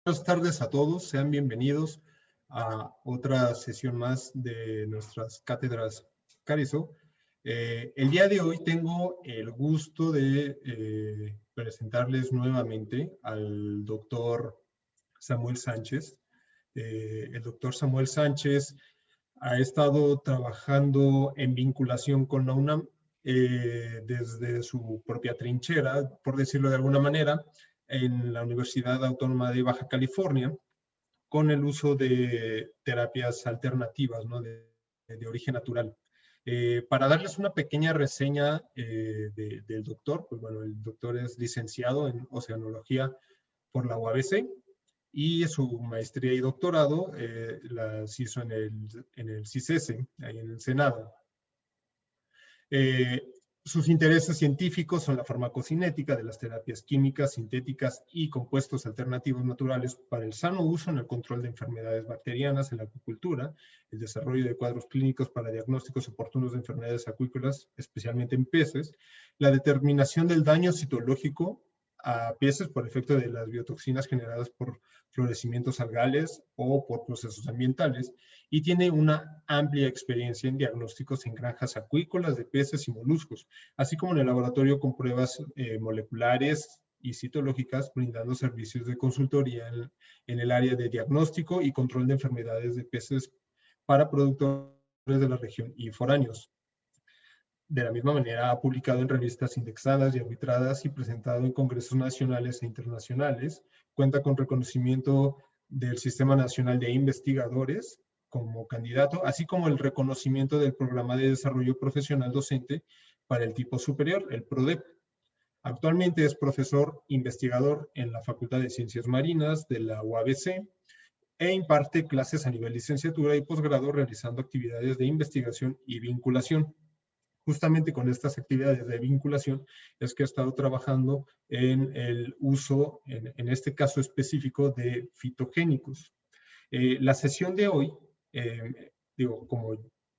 Buenas tardes a todos, sean bienvenidos a otra sesión más de nuestras cátedras Carrizo. El día de hoy tengo el gusto de presentarles nuevamente al doctor Samuel Sánchez. El doctor Samuel Sánchez ha estado trabajando en vinculación con la UNAM desde su propia trinchera, por decirlo de alguna manera, en la Universidad Autónoma de Baja California, con el uso de terapias alternativas, ¿no? de origen natural. Para darles una pequeña reseña del doctor, pues bueno, el doctor es licenciado en Oceanología por la UABC y su maestría y doctorado las hizo en el CICESE, ahí en el Senado. Sus intereses científicos son la farmacocinética de las terapias químicas, sintéticas y compuestos alternativos naturales para el sano uso en el control de enfermedades bacterianas en la acuicultura, el desarrollo de cuadros clínicos para diagnósticos oportunos de enfermedades acuícolas, especialmente en peces, la determinación del daño citológico a peces por efecto de las biotoxinas generadas por florecimientos algales o por procesos ambientales, y tiene una amplia experiencia en diagnósticos en granjas acuícolas de peces y moluscos, así como en el laboratorio con pruebas moleculares y citológicas, brindando servicios de consultoría en el área de diagnóstico y control de enfermedades de peces para productores de la región y foráneos. De la misma manera, ha publicado en revistas indexadas y arbitradas y presentado en congresos nacionales e internacionales. Cuenta con reconocimiento del Sistema Nacional de Investigadores como candidato, así como el reconocimiento del Programa de Desarrollo Profesional Docente para el tipo superior, el PRODEP. Actualmente es profesor investigador en la Facultad de Ciencias Marinas de la UABC e imparte clases a nivel licenciatura y posgrado realizando actividades de investigación y vinculación. Justamente con estas actividades de vinculación es que he estado trabajando en el uso, en este caso específico, de fitogénicos. La sesión de hoy, como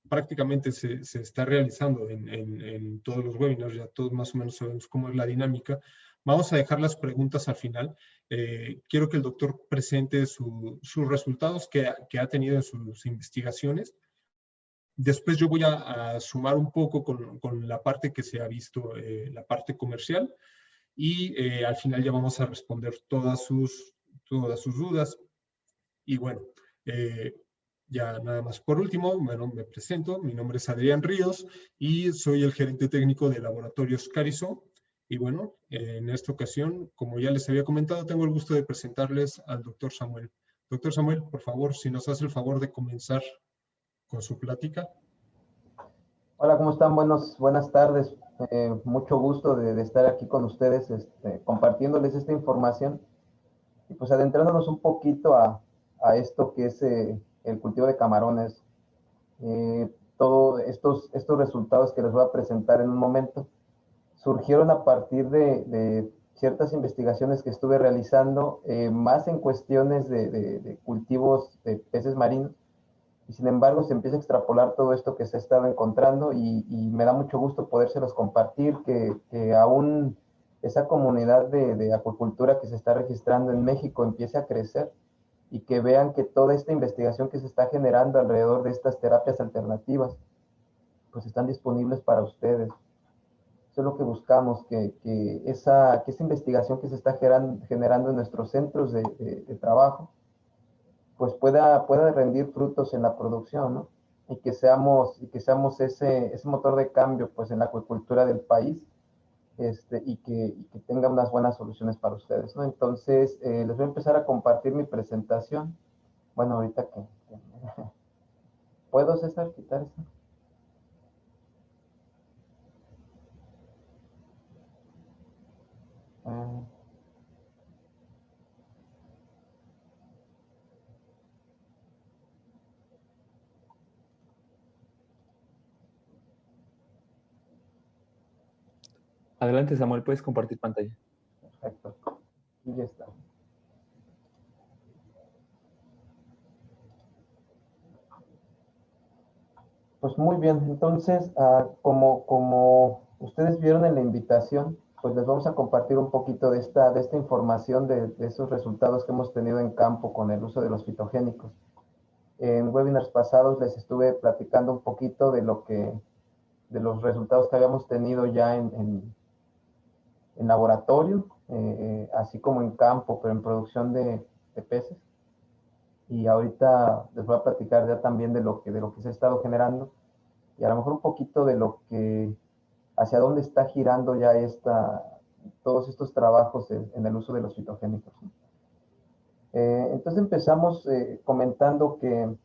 prácticamente se está realizando en todos los webinars, ya todos más o menos sabemos cómo es la dinámica, vamos a dejar las preguntas al final. Quiero que el doctor presente sus resultados que ha tenido en sus investigaciones. Después yo voy a sumar un poco con la parte que se ha visto, la parte comercial, y al final ya vamos a responder todas sus dudas. Y bueno, ya nada más por último, bueno, me presento, mi nombre es Adrián Ríos y soy el gerente técnico de Laboratorios Carrizo. Y bueno, en esta ocasión, como ya les había comentado, tengo el gusto de presentarles al doctor Samuel. Doctor Samuel, por favor, si nos hace el favor de comenzar con su plática. Hola, ¿cómo están? Buenas tardes. Mucho gusto de estar aquí con ustedes, compartiéndoles esta información y pues adentrándonos un poquito a esto que es el cultivo de camarones. Todos estos resultados que les voy a presentar en un momento surgieron a partir de ciertas investigaciones que estuve realizando, más en cuestiones de cultivos de peces marinos. Y sin embargo se empieza a extrapolar todo esto que se ha estado encontrando y me da mucho gusto podérselos compartir, que aún esa comunidad de acuicultura que se está registrando en México empiece a crecer y que vean que toda esta investigación que se está generando alrededor de estas terapias alternativas pues están disponibles para ustedes. Eso es lo que buscamos, que esa investigación que se está generando en nuestros centros de trabajo pues pueda rendir frutos en la producción, ¿no? Y que seamos ese motor de cambio pues en la acuicultura del país, y que tenga unas buenas soluciones para ustedes, ¿no? Entonces, les voy a empezar a compartir mi presentación. Bueno, ahorita que ¿puedo, César, quitar eso? Adelante, Samuel, puedes compartir pantalla. Perfecto. Y ya está. Pues muy bien, entonces, como ustedes vieron en la invitación, pues les vamos a compartir un poquito de esta información, de esos resultados que hemos tenido en campo con el uso de los fitogénicos. En webinars pasados les estuve platicando un poquito de los resultados que habíamos tenido ya en laboratorio, así como en campo, pero en producción de peces. Y ahorita les voy a platicar ya también de lo que se ha estado generando y a lo mejor un poquito de hacia dónde está girando ya todos estos trabajos en el uso de los fitogénicos. Entonces empezamos comentando que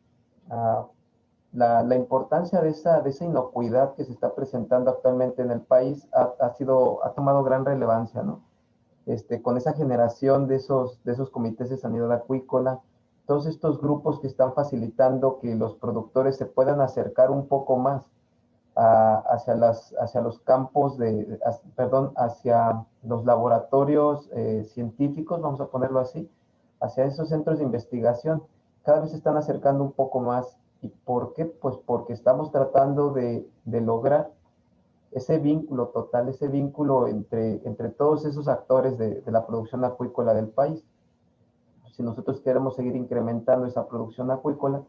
la importancia de esa inocuidad que se está presentando actualmente en el país ha tomado gran relevancia, ¿no? Con esa generación de esos comités de sanidad acuícola, todos estos grupos que están facilitando que los productores se puedan acercar un poco más hacia los campos hacia los laboratorios científicos, vamos a ponerlo así, hacia esos centros de investigación. Cada vez se están acercando un poco más. ¿Y por qué? Pues porque estamos tratando de lograr ese vínculo total, ese vínculo entre todos esos actores de la producción acuícola del país. Si nosotros queremos seguir incrementando esa producción acuícola,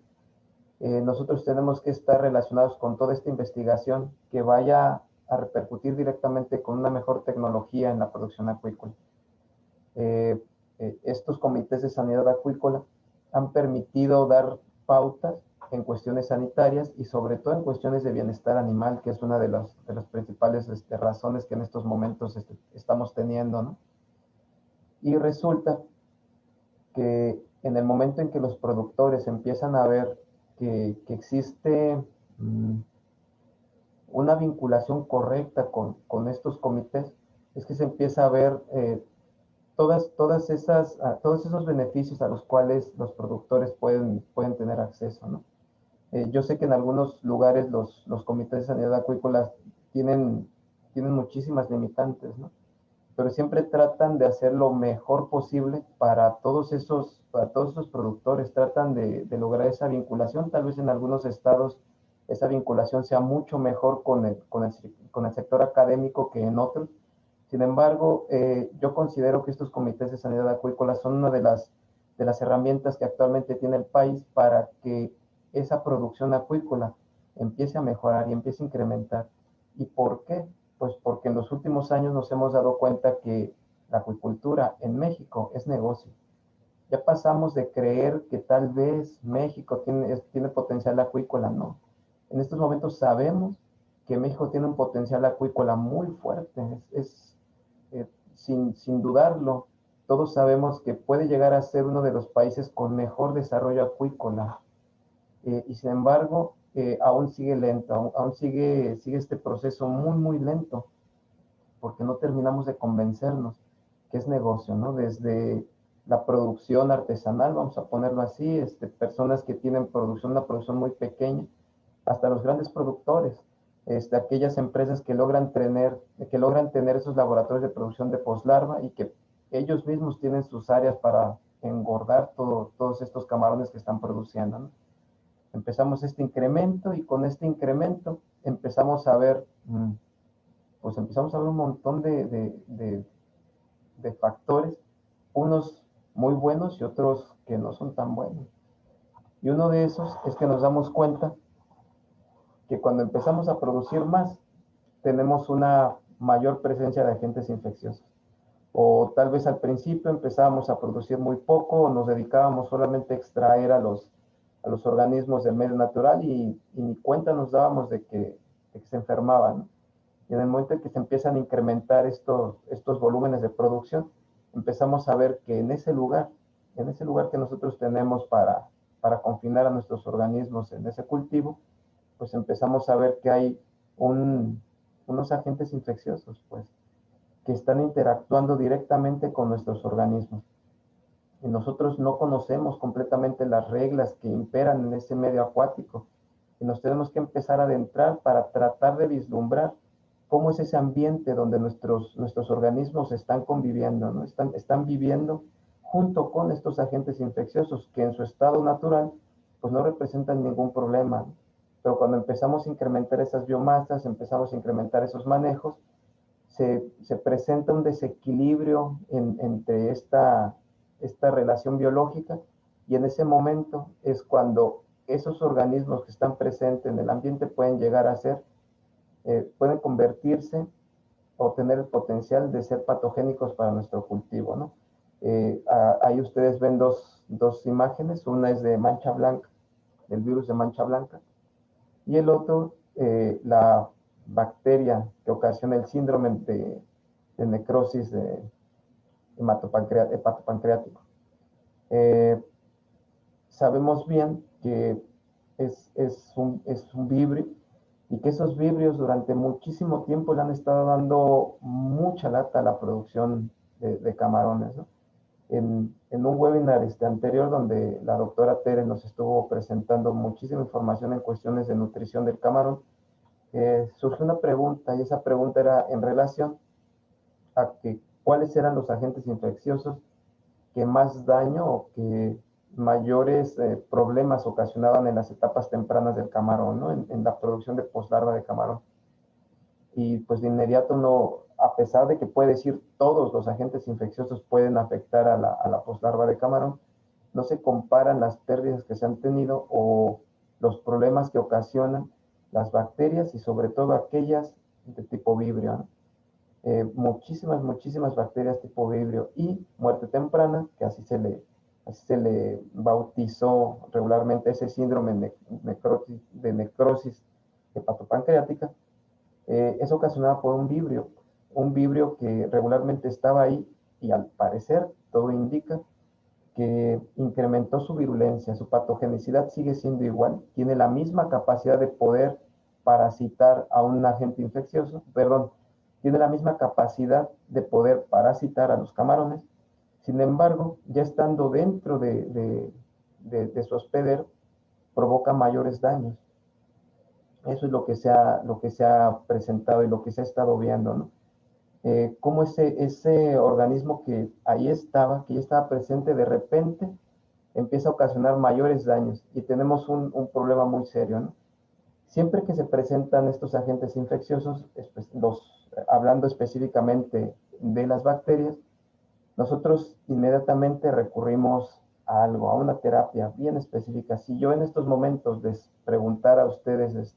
nosotros tenemos que estar relacionados con toda esta investigación que vaya a repercutir directamente con una mejor tecnología en la producción acuícola. Estos comités de sanidad acuícola han permitido dar pautas en cuestiones sanitarias y sobre todo en cuestiones de bienestar animal, que es una de las principales razones que en estos momentos estamos teniendo, ¿no? Y resulta que en el momento en que los productores empiezan a ver que existe una vinculación correcta con estos comités, es que se empieza a ver todos esos beneficios a los cuales los productores pueden tener acceso, ¿no? Yo sé que en algunos lugares los comités de sanidad acuícola tienen muchísimas limitantes, ¿no? Pero siempre tratan de hacer lo mejor posible para todos esos productores, tratan de lograr esa vinculación. Tal vez en algunos estados esa vinculación sea mucho mejor con el sector académico que en otros. Sin embargo, yo considero que estos comités de sanidad acuícola son una de las herramientas que actualmente tiene el país para que esa producción acuícola empiece a mejorar y empiece a incrementar. ¿Y por qué? Pues porque en los últimos años nos hemos dado cuenta que la acuicultura en México es negocio. Ya pasamos de creer que tal vez México tiene potencial acuícola, no. En estos momentos sabemos que México tiene un potencial acuícola muy fuerte, sin dudarlo. Todos sabemos que puede llegar a ser uno de los países con mejor desarrollo acuícola. Y sin embargo, aún sigue lento, aún sigue este proceso muy, muy lento, porque no terminamos de convencernos que es negocio, ¿no? Desde la producción artesanal, vamos a ponerlo así, personas que tienen una producción muy pequeña, hasta los grandes productores, aquellas empresas que logran tener esos laboratorios de producción de poslarva y que ellos mismos tienen sus áreas para engordar todos estos camarones que están produciendo, ¿no? Empezamos este incremento y con este incremento empezamos a ver un montón de factores, unos muy buenos y otros que no son tan buenos. Y uno de esos es que nos damos cuenta que cuando empezamos a producir más, tenemos una mayor presencia de agentes infecciosos. O tal vez al principio empezábamos a producir muy poco, o nos dedicábamos solamente a extraer a los organismos del medio natural y ni cuenta nos dábamos de que se enfermaban, ¿no? Y en el momento en que se empiezan a incrementar estos volúmenes de producción, empezamos a ver que en ese lugar que nosotros tenemos para confinar a nuestros organismos en ese cultivo, pues empezamos a ver que hay unos agentes infecciosos, pues, que están interactuando directamente con nuestros organismos. Y nosotros no conocemos completamente las reglas que imperan en ese medio acuático. Y nos tenemos que empezar a adentrar para tratar de vislumbrar cómo es ese ambiente donde nuestros organismos están conviviendo, ¿no? Están viviendo junto con estos agentes infecciosos que en su estado natural pues no representan ningún problema, ¿no? Pero cuando empezamos a incrementar esas biomasas, empezamos a incrementar esos manejos, se presenta un desequilibrio entre esta relación biológica, y en ese momento es cuando esos organismos que están presentes en el ambiente pueden llegar a ser, pueden convertirse o tener el potencial de ser patogénicos para nuestro cultivo, ¿no? Ahí ustedes ven dos imágenes, una es de mancha blanca, del virus de mancha blanca, y el otro, la bacteria que ocasiona el síndrome de necrosis hepatopancreático. Sabemos bien que es un vibrio, y que esos vibrios durante muchísimo tiempo le han estado dando mucha lata a la producción de camarones, ¿no? En un webinar anterior, donde la doctora Tere nos estuvo presentando muchísima información en cuestiones de nutrición del camarón, surgió una pregunta, y esa pregunta era en relación a que cuáles eran los agentes infecciosos que más daño o que mayores problemas ocasionaban en las etapas tempranas del camarón, ¿no? En la producción de poslarva de camarón. Y pues de inmediato uno, a pesar de que puede decir todos los agentes infecciosos pueden afectar a la poslarva de camarón, no se comparan las pérdidas que se han tenido o los problemas que ocasionan las bacterias, y sobre todo aquellas de tipo vibrio, ¿no? Muchísimas bacterias tipo vibrio, y muerte temprana, que así se le bautizó regularmente ese síndrome de necrosis hepatopancreática, es ocasionada por un vibrio que regularmente estaba ahí, y al parecer todo indica que incrementó su virulencia. Su patogenicidad sigue siendo igual, tiene la misma capacidad de poder parasitar a un agente infeccioso, perdón, tiene la misma capacidad de poder parasitar a los camarones. Sin embargo, ya estando dentro de su hospedero, provoca mayores daños. Eso es lo que se ha presentado y lo que se ha estado viendo, ¿no? Cómo ese organismo que ahí estaba, que ya estaba presente, de repente empieza a ocasionar mayores daños, y tenemos un problema muy serio, ¿no? Siempre que se presentan estos agentes infecciosos, hablando específicamente de las bacterias, nosotros inmediatamente recurrimos a algo, a una terapia bien específica. Si yo en estos momentos les preguntara a ustedes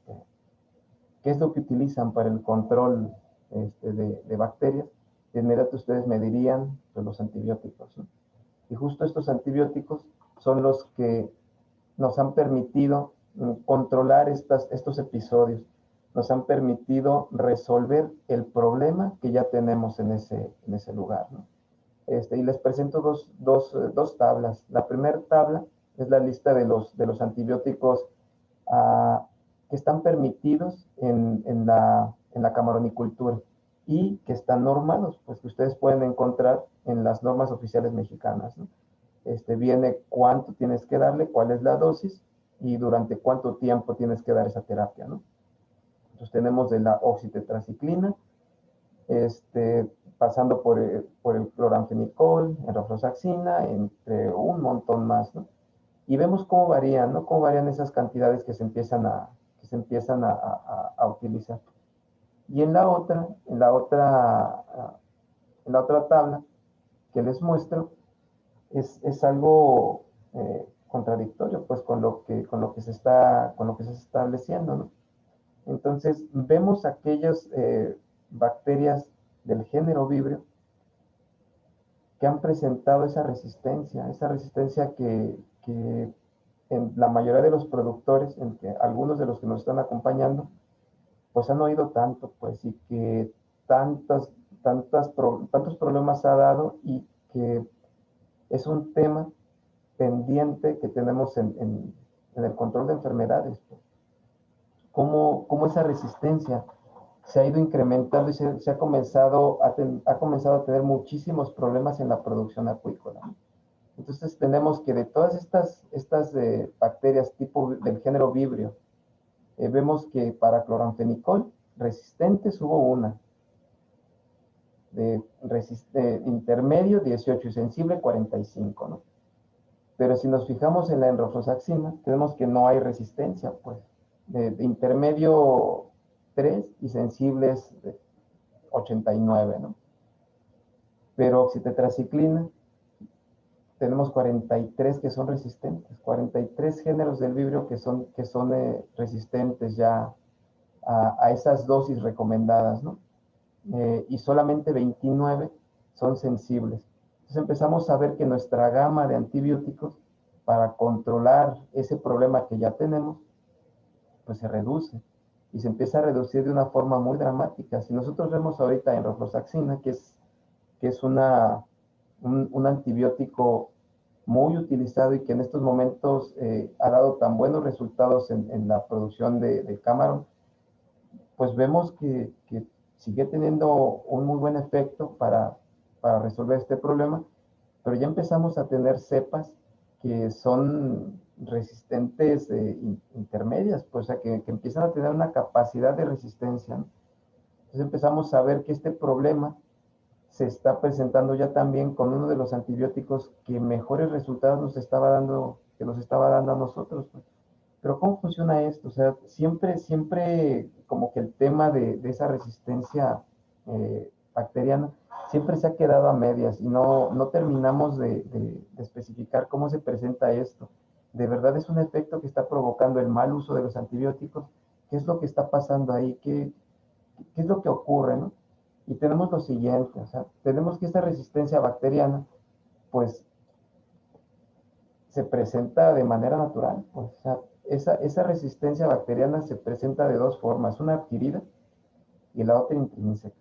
qué es lo que utilizan para el control de bacterias, de inmediato ustedes me dirían pues, los antibióticos, ¿no? Y justo estos antibióticos son los que nos han permitido controlar estos episodios, nos han permitido resolver el problema que ya tenemos en ese lugar, ¿no? Y les presento dos tablas. La primera tabla es la lista de los antibióticos que están permitidos en la camaronicultura y que están normados, pues que ustedes pueden encontrar en las normas oficiales mexicanas, ¿no? Viene cuánto tienes que darle, cuál es la dosis y durante cuánto tiempo tienes que dar esa terapia, ¿no? Entonces tenemos de la oxitetraciclina, pasando por el cloranfenicol, enrofloxacina, entre un montón más, ¿no? Y vemos cómo varían, ¿no? Cómo varían esas cantidades que se empiezan a utilizar. Y en la otra tabla que les muestro, es algo contradictorio, pues, con lo que se está estableciendo, ¿no? Entonces, vemos aquellas bacterias del género vibrio que han presentado esa resistencia que en la mayoría de los productores, en que algunos de los que nos están acompañando, pues han oído tanto, pues, y que tantos problemas ha dado, y que es un tema pendiente que tenemos en el control de enfermedades, pues. Cómo esa resistencia se ha ido incrementando y se ha comenzado a tener muchísimos problemas en la producción acuícola. Entonces tenemos que de todas estas bacterias tipo del género vibrio, vemos que para cloranfenicol resistentes hubo una, de intermedio 18 y sensible 45, ¿no? Pero si nos fijamos en la enrofloxacina, tenemos que no hay resistencia, pues, de intermedio 3 y sensibles 89, ¿no? Peroxitetraciclina, tenemos 43 que son resistentes, 43 géneros del Vibrio que son resistentes ya a esas dosis recomendadas, ¿no? Y solamente 29 son sensibles. Entonces empezamos a ver que nuestra gama de antibióticos para controlar ese problema que ya tenemos, pues se reduce y se empieza a reducir de una forma muy dramática. Si nosotros vemos ahorita en rofloxacina, que es un antibiótico muy utilizado y que en estos momentos ha dado tan buenos resultados en la producción de camarón, pues vemos que sigue teniendo un muy buen efecto para resolver este problema, pero ya empezamos a tener cepas que son resistentes intermedias, pues, o sea, que empiezan a tener una capacidad de resistencia, ¿no? Entonces empezamos a ver que este problema se está presentando ya también con uno de los antibióticos que mejores resultados nos estaba dando a nosotros, pues. Pero ¿cómo funciona esto? O sea, siempre como que el tema de esa resistencia bacteriana siempre se ha quedado a medias y no terminamos de especificar cómo se presenta esto. ¿De verdad es un efecto que está provocando el mal uso de los antibióticos? ¿Qué es lo que está pasando ahí? ¿Qué es lo que ocurre, no? Y tenemos lo siguiente, o sea, tenemos que esta resistencia bacteriana, pues, se presenta de manera natural, pues, o sea, esa resistencia bacteriana se presenta de dos formas, una adquirida y la otra intrínseca.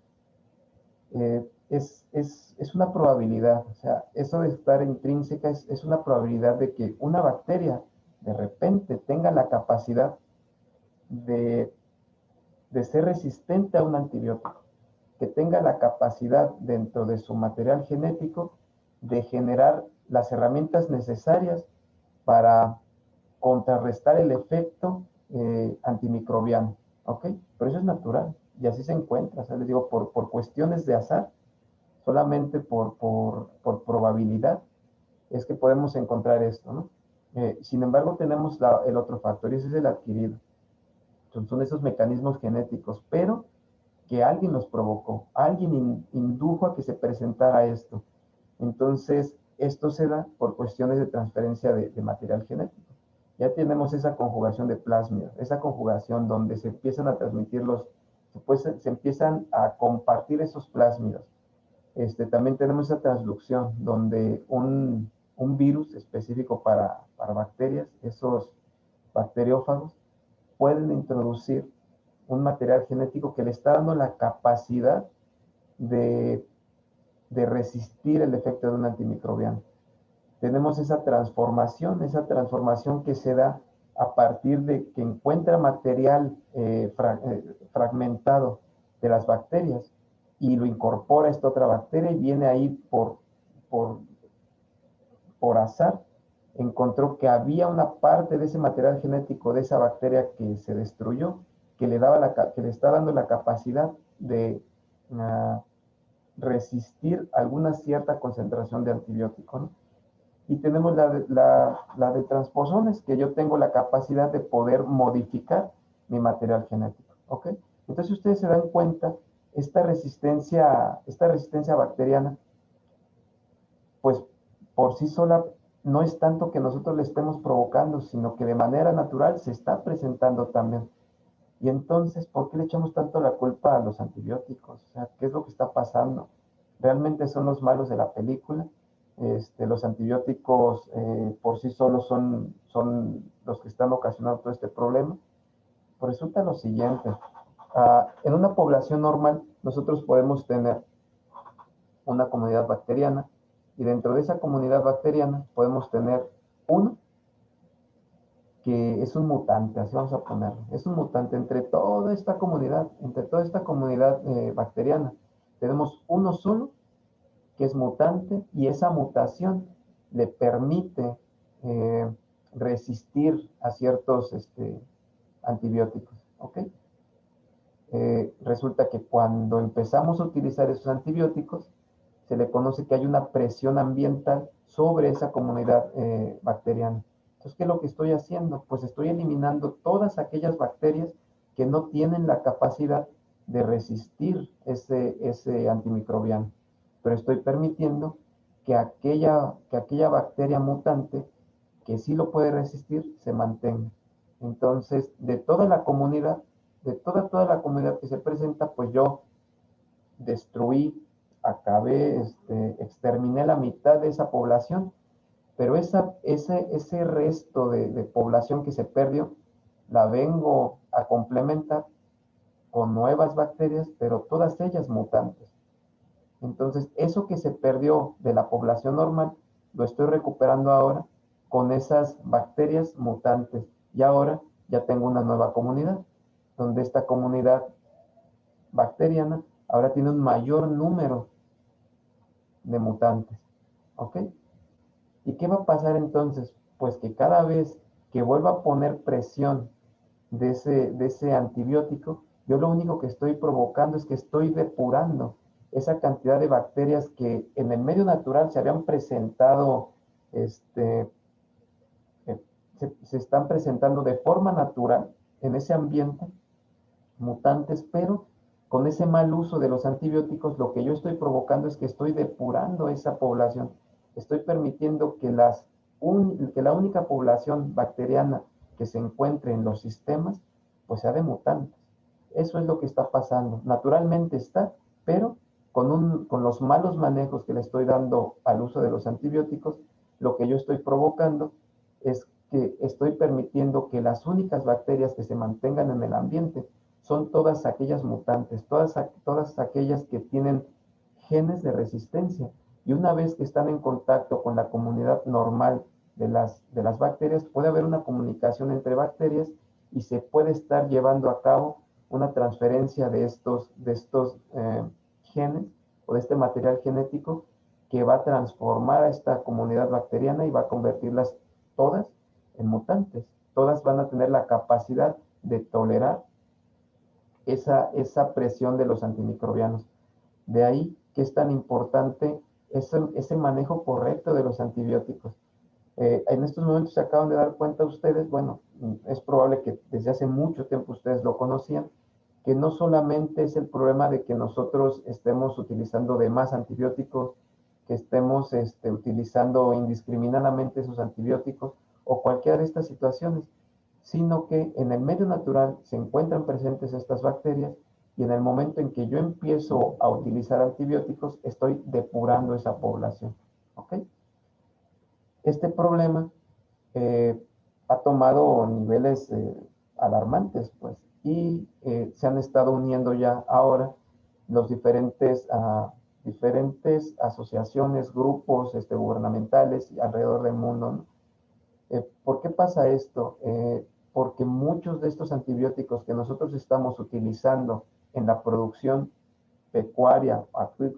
Es una probabilidad, o sea, eso de estar intrínseca es una probabilidad de que una bacteria de repente tenga la capacidad de ser resistente a un antibiótico, que tenga la capacidad dentro de su material genético de generar las herramientas necesarias para contrarrestar el efecto antimicrobiano, ¿ok? Pero eso es natural y así se encuentra, o sea, les digo, por cuestiones de azar, solamente por probabilidad es que podemos encontrar esto, ¿no? Sin embargo, tenemos el otro factor y ese es el adquirido. Son esos mecanismos genéticos, pero que alguien los provocó, alguien indujo a que se presentara esto. Entonces, esto se da por cuestiones de transferencia de material genético. Ya tenemos esa conjugación de plásmidos, esa conjugación donde se empiezan a transmitir se empiezan a compartir esos plásmidos. También tenemos esa transducción donde un virus específico para bacterias, esos bacteriófagos, pueden introducir un material genético que le está dando la capacidad de resistir el efecto de un antimicrobiano. Tenemos esa transformación que se da a partir de que encuentra material fragmentado de las bacterias y lo incorpora a esta otra bacteria y viene ahí por azar, encontró que había una parte de ese material genético de esa bacteria que se destruyó, que le está dando la capacidad de resistir alguna cierta concentración de antibiótico, ¿no? Y tenemos la de transposones, que yo tengo la capacidad de poder modificar mi material genético, ¿ok? Entonces, si ustedes se dan cuenta, esta resistencia bacteriana, pues por sí sola no es tanto que nosotros le estemos provocando, sino que de manera natural se está presentando también. Y entonces, ¿por qué le echamos tanto la culpa a los antibióticos? O sea, ¿qué es lo que está pasando? ¿Realmente son los malos de la película? Los antibióticos por sí solos son los que están ocasionando todo este problema. Pues resulta lo siguiente. En una población normal, nosotros podemos tener una comunidad bacteriana y dentro de esa comunidad bacteriana podemos tener uno que es un mutante, así vamos a ponerlo. Es un mutante entre toda esta comunidad bacteriana. Tenemos uno solo que es mutante y esa mutación le permite resistir a ciertos antibióticos, ¿ok? Resulta que cuando empezamos a utilizar esos antibióticos, se le conoce que hay una presión ambiental sobre esa comunidad bacteriana. Entonces, ¿qué es lo que estoy haciendo? Pues estoy eliminando todas aquellas bacterias que no tienen la capacidad de resistir ese antimicrobiano, pero estoy permitiendo que aquella bacteria mutante que sí lo puede resistir se mantenga. Entonces, de toda la comunidad que se presenta, pues yo destruí, acabé, exterminé la mitad de esa población, pero ese resto de población que se perdió, la vengo a complementar con nuevas bacterias, pero todas ellas mutantes. Entonces, eso que se perdió de la población normal, lo estoy recuperando ahora con esas bacterias mutantes. Y ahora ya tengo una nueva comunidad, donde esta comunidad bacteriana ahora tiene un mayor número de mutantes. ¿Ok? ¿Y qué va a pasar entonces? Pues que cada vez que vuelva a poner presión de ese antibiótico, yo lo único que estoy provocando es que estoy depurando esa cantidad de bacterias que en el medio natural se habían presentado, se están presentando de forma natural en ese ambiente, mutantes, pero con ese mal uso de los antibióticos, lo que yo estoy provocando es que estoy depurando esa población. Estoy permitiendo que la única población bacteriana que se encuentre en los sistemas, pues sea de mutantes. Eso es lo que está pasando. Naturalmente está, pero con los malos manejos que le estoy dando al uso de los antibióticos, lo que yo estoy provocando es que estoy permitiendo que las únicas bacterias que se mantengan en el ambiente son todas aquellas mutantes, todas aquellas que tienen genes de resistencia. Y una vez que están en contacto con la comunidad normal de las bacterias, puede haber una comunicación entre bacterias y se puede estar llevando a cabo una transferencia de estos genes o de este material genético que va a transformar a esta comunidad bacteriana y va a convertirlas todas en mutantes. Todas van a tener la capacidad de tolerar esa presión de los antimicrobianos. De ahí que es tan importante ese manejo correcto de los antibióticos. En estos momentos se acaban de dar cuenta ustedes, bueno, es probable que desde hace mucho tiempo ustedes lo conocían, que no solamente es el problema de que nosotros estemos utilizando de más antibióticos, que estemos utilizando indiscriminadamente esos antibióticos o cualquiera de estas situaciones, sino que en el medio natural se encuentran presentes estas bacterias y en el momento en que yo empiezo a utilizar antibióticos, estoy depurando esa población. ¿Ok? Este problema ha tomado niveles alarmantes, pues, y se han estado uniendo ya ahora los diferentes asociaciones, grupos gubernamentales alrededor del mundo, ¿no? ¿Por qué pasa esto? Porque muchos de estos antibióticos que nosotros estamos utilizando en la producción pecuaria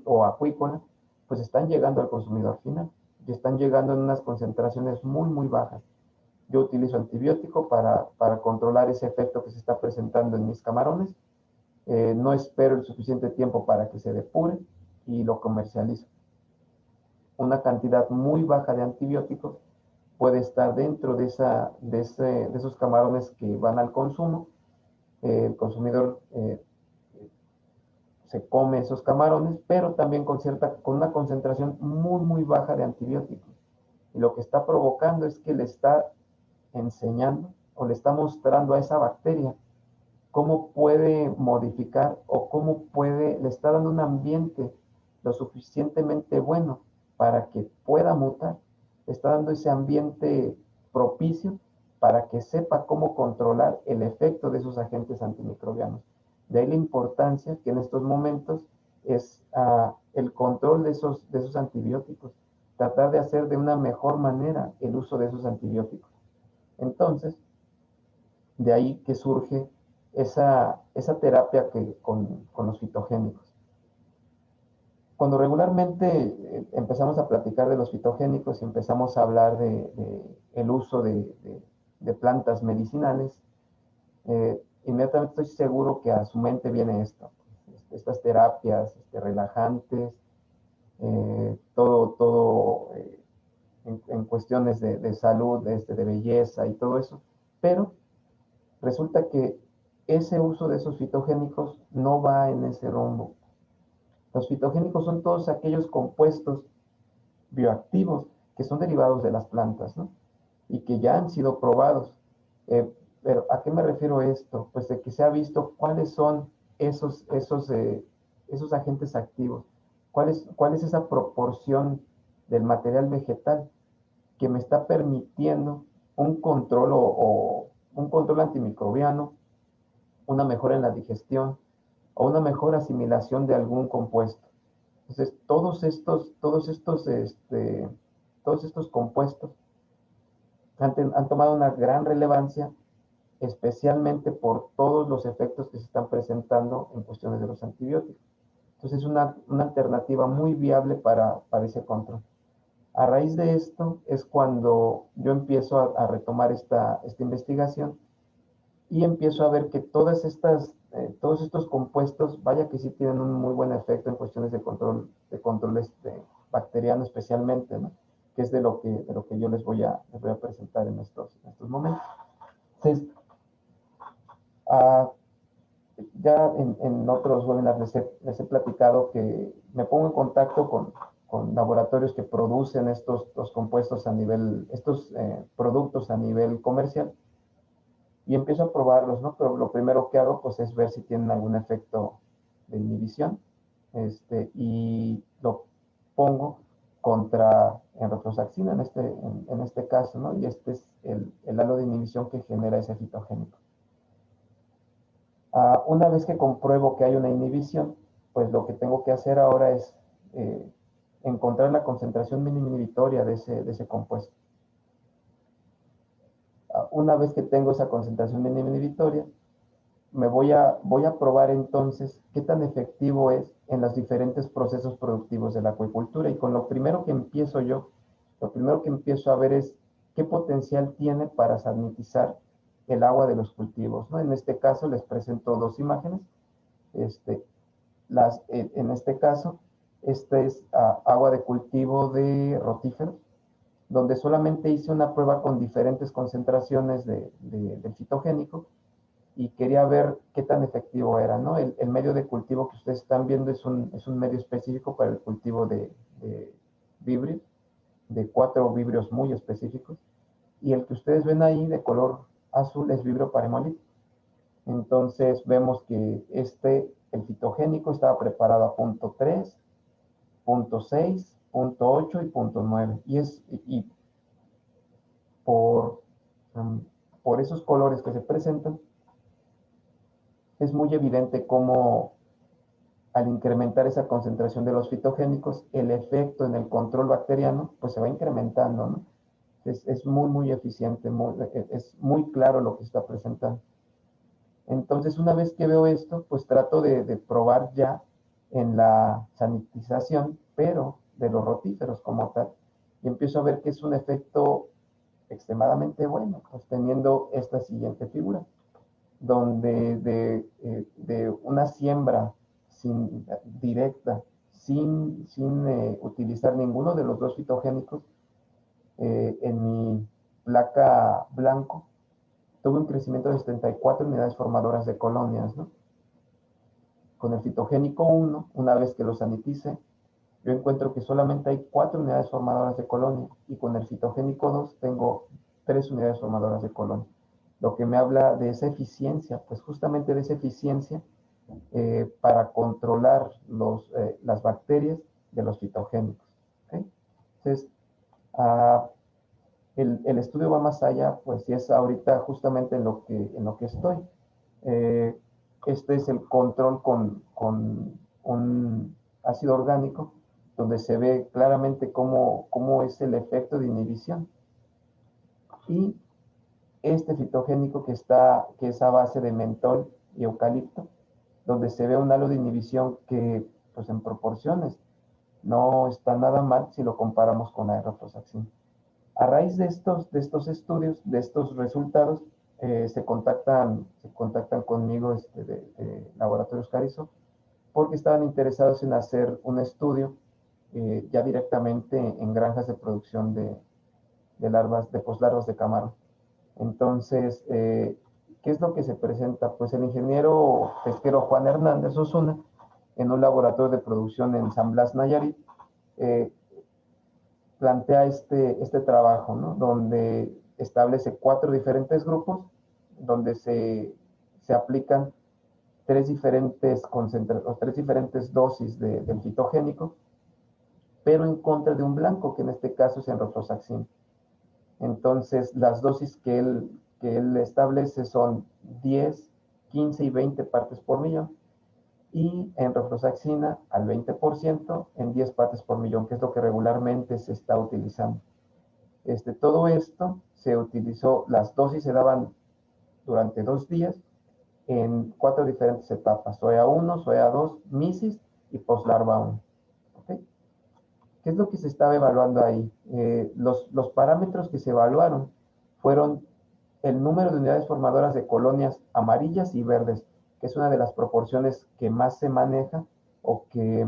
o acuícola, pues están llegando al consumidor final y están llegando en unas concentraciones muy, muy bajas. Yo utilizo antibiótico para controlar ese efecto que se está presentando en mis camarones. No espero el suficiente tiempo para que se depure y lo comercializo. Una cantidad muy baja de antibióticos puede estar dentro de esos camarones que van al consumo. El consumidor se come esos camarones, pero también con una concentración muy, muy baja de antibióticos. Y lo que está provocando es que le está enseñando o le está mostrando a esa bacteria cómo puede modificar o le está dando un ambiente lo suficientemente bueno para que pueda mutar. Le está dando ese ambiente propicio para que sepa cómo controlar el efecto de esos agentes antimicrobianos. De ahí la importancia que en estos momentos es el control de esos antibióticos, tratar de hacer de una mejor manera el uso de esos antibióticos. Entonces, de ahí que surge esa terapia con los fitogénicos. Cuando regularmente empezamos a platicar de los fitogénicos y empezamos a hablar el uso de plantas medicinales, inmediatamente estoy seguro que a su mente viene esto, estas terapias relajantes, todo en cuestiones de salud, de belleza y todo eso, pero resulta que ese uso de esos fitogénicos no va en ese rumbo. Los fitogénicos son todos aquellos compuestos bioactivos que son derivados de las plantas, ¿no? Y que ya han sido probados. Pero ¿a qué me refiero esto? Pues de que se ha visto cuáles son esos agentes activos, cuál es esa proporción del material vegetal que me está permitiendo un control o un control antimicrobiano, una mejora en la digestión o una mejor asimilación de algún compuesto. Entonces, todos estos compuestos han tomado una gran relevancia, especialmente por todos los efectos que se están presentando en cuestiones de los antibióticos. Entonces, es una alternativa muy viable para ese control. A raíz de esto es cuando yo empiezo a retomar esta investigación y empiezo a ver que todos estos compuestos, vaya que sí tienen un muy buen efecto en cuestiones de control bacteriano especialmente, ¿no? Que es de lo que yo les voy a presentar en estos momentos. Entonces, ya en otros webinars les he platicado que me pongo en contacto con laboratorios que producen estos compuestos estos productos a nivel comercial, y empiezo a probarlos, ¿no? Pero lo primero que hago, pues, es ver si tienen algún efecto de inhibición, y lo pongo contra enrotroxaxina en este caso, ¿no? Y este es el halo de inhibición que genera ese fitogénico. Una vez que compruebo que hay una inhibición, pues lo que tengo que hacer ahora es encontrar la concentración mínima inhibitoria de ese compuesto. Una vez que tengo esa concentración mínima inhibitoria, voy a probar entonces qué tan efectivo es en los diferentes procesos productivos de la acuicultura. Y con lo primero que empiezo a ver es qué potencial tiene para sanitizar el agua de los cultivos, ¿no? En este caso les presento dos imágenes. En este caso, esta es agua de cultivo de rotíferos, donde solamente hice una prueba con diferentes concentraciones del fitogénico y quería ver qué tan efectivo era, ¿no? El medio de cultivo que ustedes están viendo es un medio específico para el cultivo de vibrios, de 4 vibrios muy específicos, y el que ustedes ven ahí de color azul es vibrio paremolit. Entonces vemos que el fitogénico estaba preparado a punto 3, punto 6, punto 8 y punto 9. Y por esos colores que se presentan, es muy evidente cómo al incrementar esa concentración de los fitogénicos, el efecto en el control bacteriano pues se va incrementando, ¿no? Es muy eficiente, es muy claro lo que está presentando. Entonces, una vez que veo esto, pues trato de probar ya en la sanitización, pero de los rotíferos como tal. Y empiezo a ver que es un efecto extremadamente bueno, pues teniendo esta siguiente figura, donde de una siembra directa, sin utilizar ninguno de los dos fitogénicos, en mi placa blanco, tuve un crecimiento de 74 unidades formadoras de colonias, ¿no? Con el fitogénico 1, una vez que lo sanitice, yo encuentro que solamente hay 4 unidades formadoras de colonia, y con el fitogénico 2 tengo 3 unidades formadoras de colonia, lo que me habla de esa eficiencia, pues justamente de esa eficiencia para controlar las bacterias de los fitogénicos, ¿okay? Entonces, el estudio va más allá, pues, y es ahorita justamente en lo que estoy. Este es el control con un ácido orgánico, donde se ve claramente cómo es el efecto de inhibición. Y este fitogénico que es a base de mentol y eucalipto, donde se ve un halo de inhibición que, pues, en proporciones no está nada mal si lo comparamos con la enrotroxaxina. A raíz de estos estudios, de estos resultados, se contactan conmigo de Laboratorios Carrizo, porque estaban interesados en hacer un estudio ya directamente en granjas de producción de poslarvas de camarón. Entonces, ¿Qué es lo que se presenta? Pues el ingeniero pesquero Juan Hernández Osuna, en un laboratorio de producción en San Blas, Nayarit, eh, plantea este trabajo, ¿no? Donde establece 4 diferentes grupos, donde se aplican 3 diferentes dosis del fitogénico, pero en contra de un blanco, que en este caso es enrofloxacina. Entonces, las dosis que él establece son 10, 15 y 20 partes por millón, y enrofloxacina al 20% en 10 partes por millón, que es lo que regularmente se está utilizando. Todo esto se utilizó, las dosis se daban durante 2 días en 4 diferentes etapas: SOEA 1, SOEA 2, MISIS y poslarva 1. ¿Okay? ¿Qué es lo que se estaba evaluando ahí? Los parámetros que se evaluaron fueron el número de unidades formadoras de colonias amarillas y verdes, que es una de las proporciones que más se maneja o que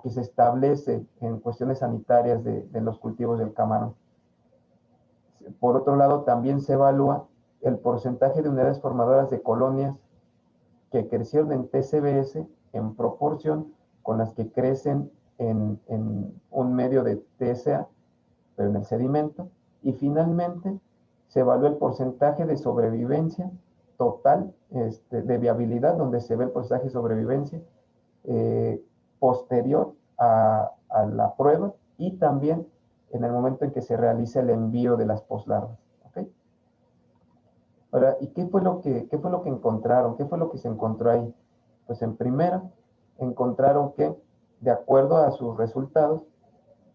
se establece en cuestiones sanitarias de los cultivos del camarón. Por otro lado, también se evalúa el porcentaje de unidades formadoras de colonias que crecieron en TCBS en proporción con las que crecen en un medio de TSA, pero en el sedimento. Y finalmente, se evalúa el porcentaje de sobrevivencia total, de viabilidad, donde se ve el porcentaje de sobrevivencia posterior a la prueba, y también en el momento en que se realiza el envío de las poslarvas. ¿Okay? Ahora, ¿y qué fue lo que encontraron? ¿Qué fue lo que se encontró ahí? Pues en primera, encontraron que, de acuerdo a sus resultados,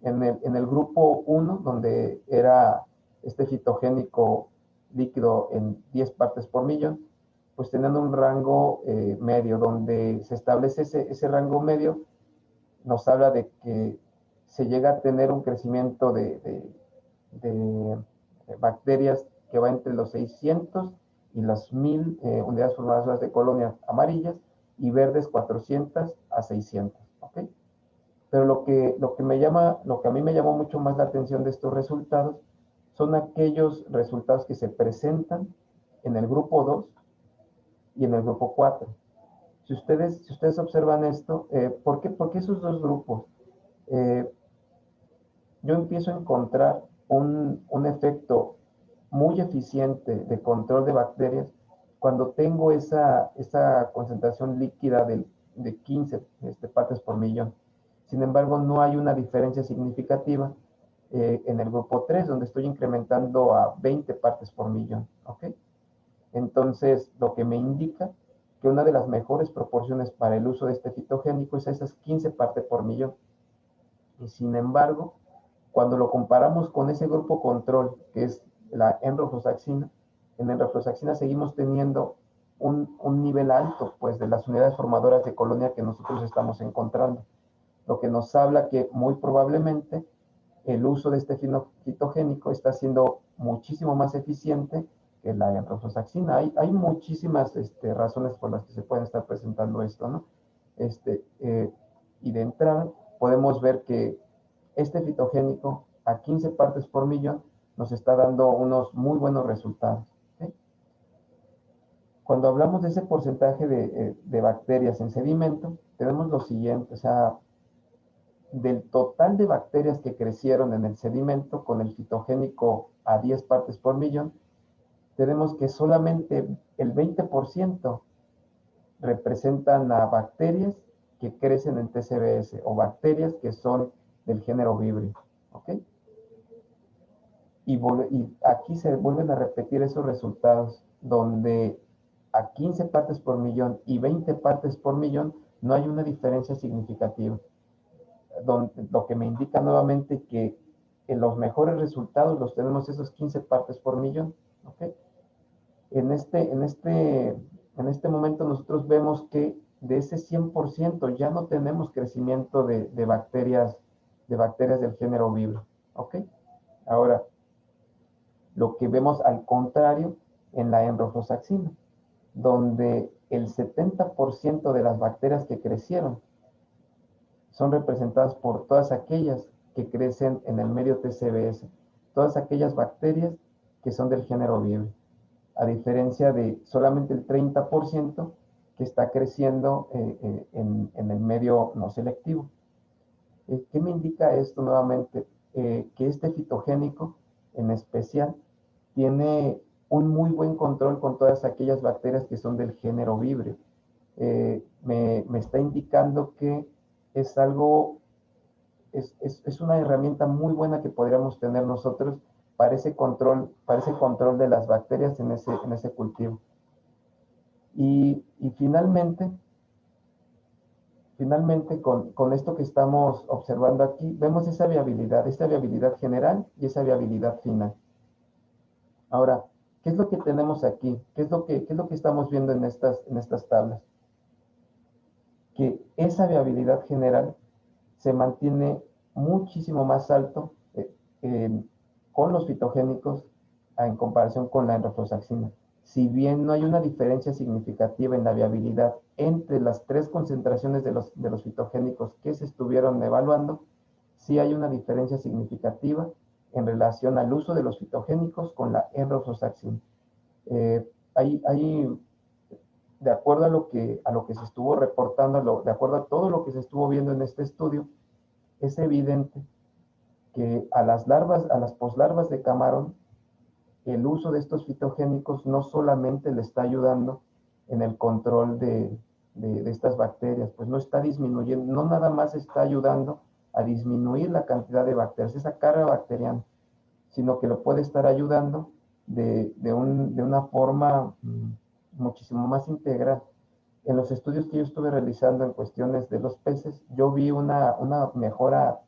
en el grupo 1, donde era este fitogénico líquido en 10 partes por millón, pues tenían un rango medio, donde se establece ese rango medio, nos habla de que se llega a tener un crecimiento de bacterias que va entre los 600 y las 1000 unidades formadoras de colonias amarillas, y verdes 400 a 600. ¿Okay? Pero lo que a mí me llamó mucho más la atención de estos resultados son aquellos resultados que se presentan en el grupo 2 y en el grupo 4. Si ustedes observan esto, ¿por qué esos dos grupos? Yo empiezo a encontrar un efecto muy eficiente de control de bacterias cuando tengo esa concentración líquida de 15 partes por millón. Sin embargo, no hay una diferencia significativa en el grupo 3, donde estoy incrementando a 20 partes por millón. ¿Okay? Entonces, lo que me indica que una de las mejores proporciones para el uso de este fitogénico es esas 15 partes por millón. Y sin embargo, cuando lo comparamos con ese grupo control, que es la enrofloxacina, en enrofloxacina seguimos teniendo un nivel alto, pues, de las unidades formadoras de colonia que nosotros estamos encontrando, lo que nos habla que muy probablemente el uso de este fitogénico está siendo muchísimo más eficiente que la enrofloxacina. Hay muchísimas razones por las que se pueden estar presentando esto, ¿no? Y de entrada podemos ver que este fitogénico a 15 partes por millón nos está dando unos muy buenos resultados. ¿Sí? Cuando hablamos de ese porcentaje de bacterias en sedimento, tenemos lo siguiente: o sea, del total de bacterias que crecieron en el sedimento con el fitogénico a 10 partes por millón, tenemos que solamente el 20% representan a bacterias que crecen en TCBS, o bacterias que son del género Vibrio. ¿Ok? Y aquí se vuelven a repetir esos resultados, donde a 15 partes por millón y 20 partes por millón no hay una diferencia significativa, lo que me indica nuevamente que en los mejores resultados los tenemos esos 15 partes por millón. ¿Okay? En este momento nosotros vemos que de ese 100% ya no tenemos crecimiento de bacterias del género Vibrio. ¿Ok? Ahora, lo que vemos al contrario en la enrofloxacina, donde el 70% de las bacterias que crecieron son representadas por todas aquellas que crecen en el medio TCBS, todas aquellas bacterias que son del género Vibrio. a diferencia de solamente el 30% que está creciendo en el medio no selectivo. ¿Qué me indica esto nuevamente? Que este fitogénico en especial tiene un muy buen control con todas aquellas bacterias que son del género Vibrio. Me está indicando que es algo, es una herramienta muy buena que podríamos tener nosotros para ese control de las bacterias en ese cultivo. Y finalmente con esto que estamos observando aquí, vemos esta viabilidad general y esa viabilidad final. Ahora, ¿qué es lo que tenemos aquí? ¿Qué es lo que estamos viendo en estas tablas? Que esa viabilidad general se mantiene muchísimo más alto con los fitogénicos en comparación con la enrofloxacina. Si bien no hay una diferencia significativa en la viabilidad entre las tres concentraciones de los fitogénicos que se estuvieron evaluando, sí hay una diferencia significativa en relación al uso de los fitogénicos con la enrofloxacina. De acuerdo a lo que se estuvo reportando, de acuerdo a todo lo que se estuvo viendo en este estudio, es evidente que a las poslarvas de camarón, el uso de estos fitogénicos no solamente le está ayudando en el control de estas bacterias, pues no está disminuyendo, no nada más está ayudando a disminuir la cantidad de bacterias, esa carga bacteriana, sino que lo puede estar ayudando de una forma muchísimo más integral. En los estudios que yo estuve realizando en cuestiones de los peces, yo vi una mejora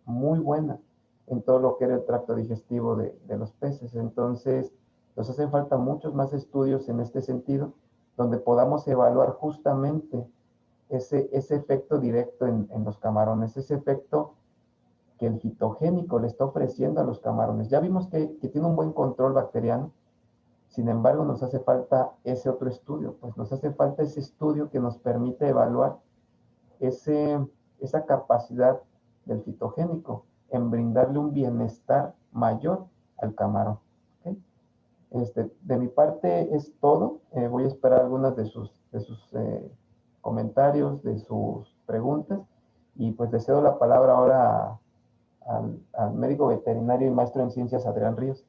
muy buena en todo lo que era el tracto digestivo de los peces. Entonces, nos hacen falta muchos más estudios en este sentido, donde podamos evaluar justamente ese efecto directo en los camarones, ese efecto que el fitogénico le está ofreciendo a los camarones. Ya vimos que tiene un buen control bacteriano, sin embargo, nos hace falta ese otro estudio, pues nos hace falta ese estudio que nos permite evaluar esa capacidad del fitogénico en brindarle un bienestar mayor al camarón. ¿Okay? De mi parte es todo. Voy a esperar algunas de sus comentarios, de sus preguntas, y pues le cedo la palabra ahora al médico veterinario y maestro en ciencias Adrián Ríos.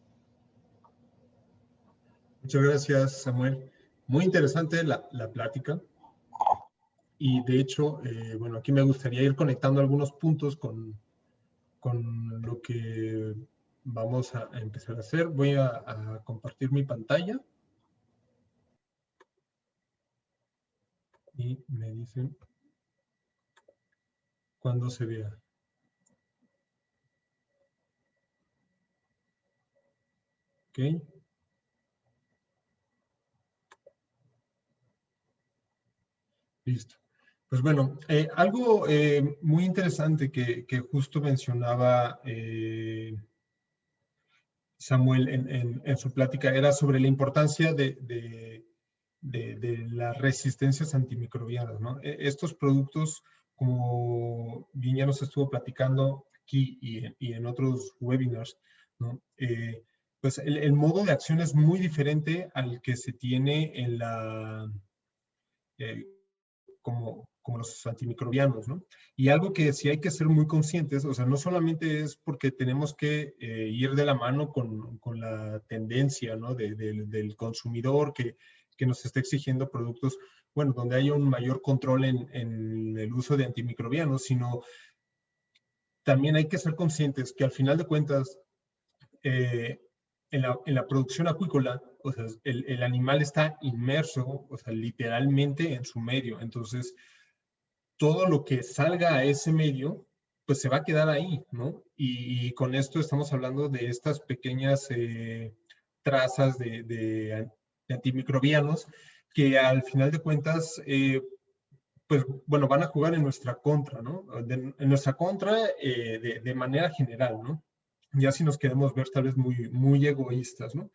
Muchas gracias, Samuel. Muy interesante la plática. Y de hecho, bueno, aquí me gustaría ir conectando algunos puntos con lo que vamos a empezar a hacer. Voy a compartir mi pantalla. Y me dicen cuando se vea. ¿Ok? Listo. Pues bueno, algo muy interesante que justo mencionaba Samuel en su plática era sobre la importancia de las resistencias antimicrobianas, ¿no? Estos productos, como bien ya nos estuvo platicando aquí y en otros webinars, ¿no? Pues el modo de acción es muy diferente al que se tiene en la... como los antimicrobianos, ¿no? Y algo que sí hay que ser muy conscientes, o sea, no solamente es porque tenemos que ir de la mano con la tendencia, ¿no? Del consumidor que nos está exigiendo productos, bueno, donde haya un mayor control en el uso de antimicrobianos, sino también hay que ser conscientes que al final de cuentas, en la producción acuícola, o sea, el animal está inmerso, o sea, literalmente en su medio. Entonces, todo lo que salga a ese medio, pues se va a quedar ahí, ¿no? Y con esto estamos hablando de estas pequeñas trazas de antimicrobianos que al final de cuentas, pues bueno, van a jugar en nuestra contra, ¿no? En nuestra contra de manera general, ¿no? Ya si nos queremos ver tal vez muy egoístas, ¿no?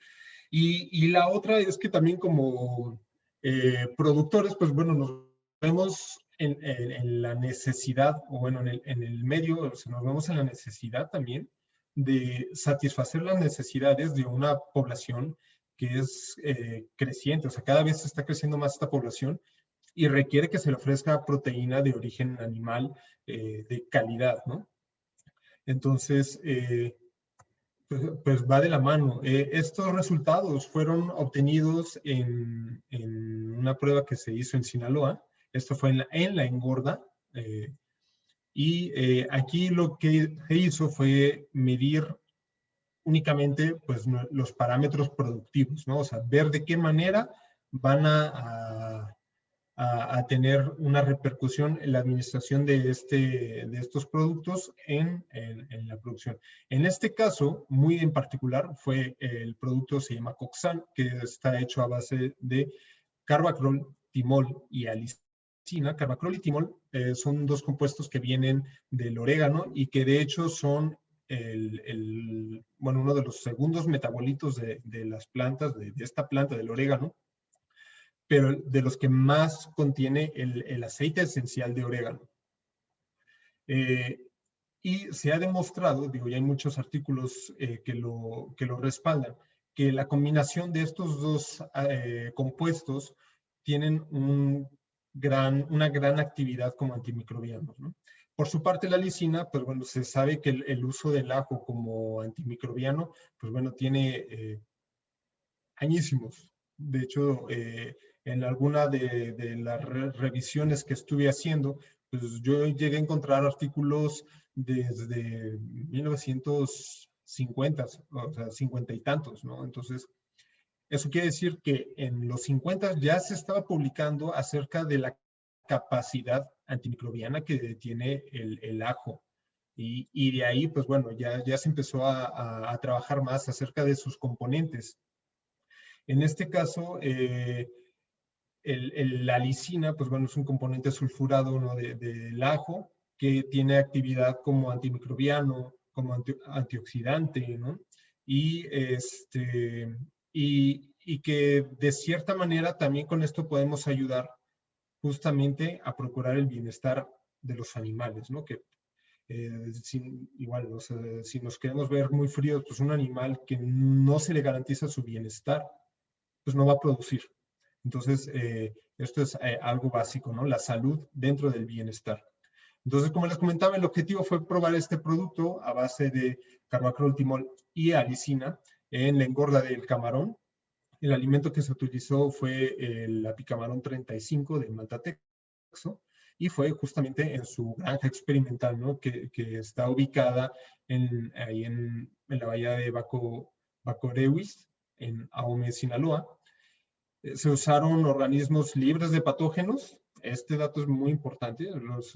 Y la otra es que también como productores, pues bueno, nos vemos en la necesidad, o bueno, en el medio, o sea, nos vemos en la necesidad también de satisfacer las necesidades de una población que es creciente, o sea, cada vez está creciendo más esta población y requiere que se le ofrezca proteína de origen animal de calidad, ¿no? Entonces, pues va de la mano. Estos resultados fueron obtenidos en una prueba que se hizo en Sinaloa. Esto fue en la engorda. Aquí lo que se hizo fue medir únicamente pues, los parámetros productivos, ¿no? O sea, ver de qué manera van a tener una repercusión en la administración de estos productos en la producción. En este caso, muy en particular, fue el producto, se llama Coxan, que está hecho a base de carbacrol, timol y alicina. Carbacrol y timol son dos compuestos que vienen del orégano y que de hecho son uno de los segundos metabolitos de las plantas, de esta planta del orégano, pero de los que más contiene el aceite esencial de orégano. Y se ha demostrado, digo, ya hay muchos artículos que lo respaldan, que la combinación de estos dos compuestos tienen una gran actividad como antimicrobianos, ¿no? Por su parte, la lisina, pues bueno, se sabe que el uso del ajo como antimicrobiano, pues bueno, tiene añísimos. De hecho, en alguna de las revisiones que estuve haciendo, pues yo llegué a encontrar artículos desde 1950, o sea, 50 y tantos, ¿no? Entonces, eso quiere decir que en los 50 ya se estaba publicando acerca de la capacidad antimicrobiana que tiene el ajo. Y de ahí, pues bueno, ya se empezó a trabajar más acerca de sus componentes. En este caso, la lisina, pues bueno, es un componente sulfurado, ¿no? del ajo, que tiene actividad como antimicrobiano, como antioxidante, ¿no? Y que de cierta manera también con esto podemos ayudar justamente a procurar el bienestar de los animales, ¿no? Que igual, o sea, si nos queremos ver muy fríos, pues un animal que no se le garantiza su bienestar, pues no va a producir. Entonces, esto es algo básico, ¿no? La salud dentro del bienestar. Entonces, como les comentaba, el objetivo fue probar este producto a base de carbacrol, timol y alicina en la engorda del camarón. El alimento que se utilizó fue el apicamarón 35 de Maltatexo y fue justamente en su granja experimental, ¿no? que está ubicada ahí en la bahía de Bacorewis, en Ahome, Sinaloa. Se usaron organismos libres de patógenos. Este dato es muy importante. Los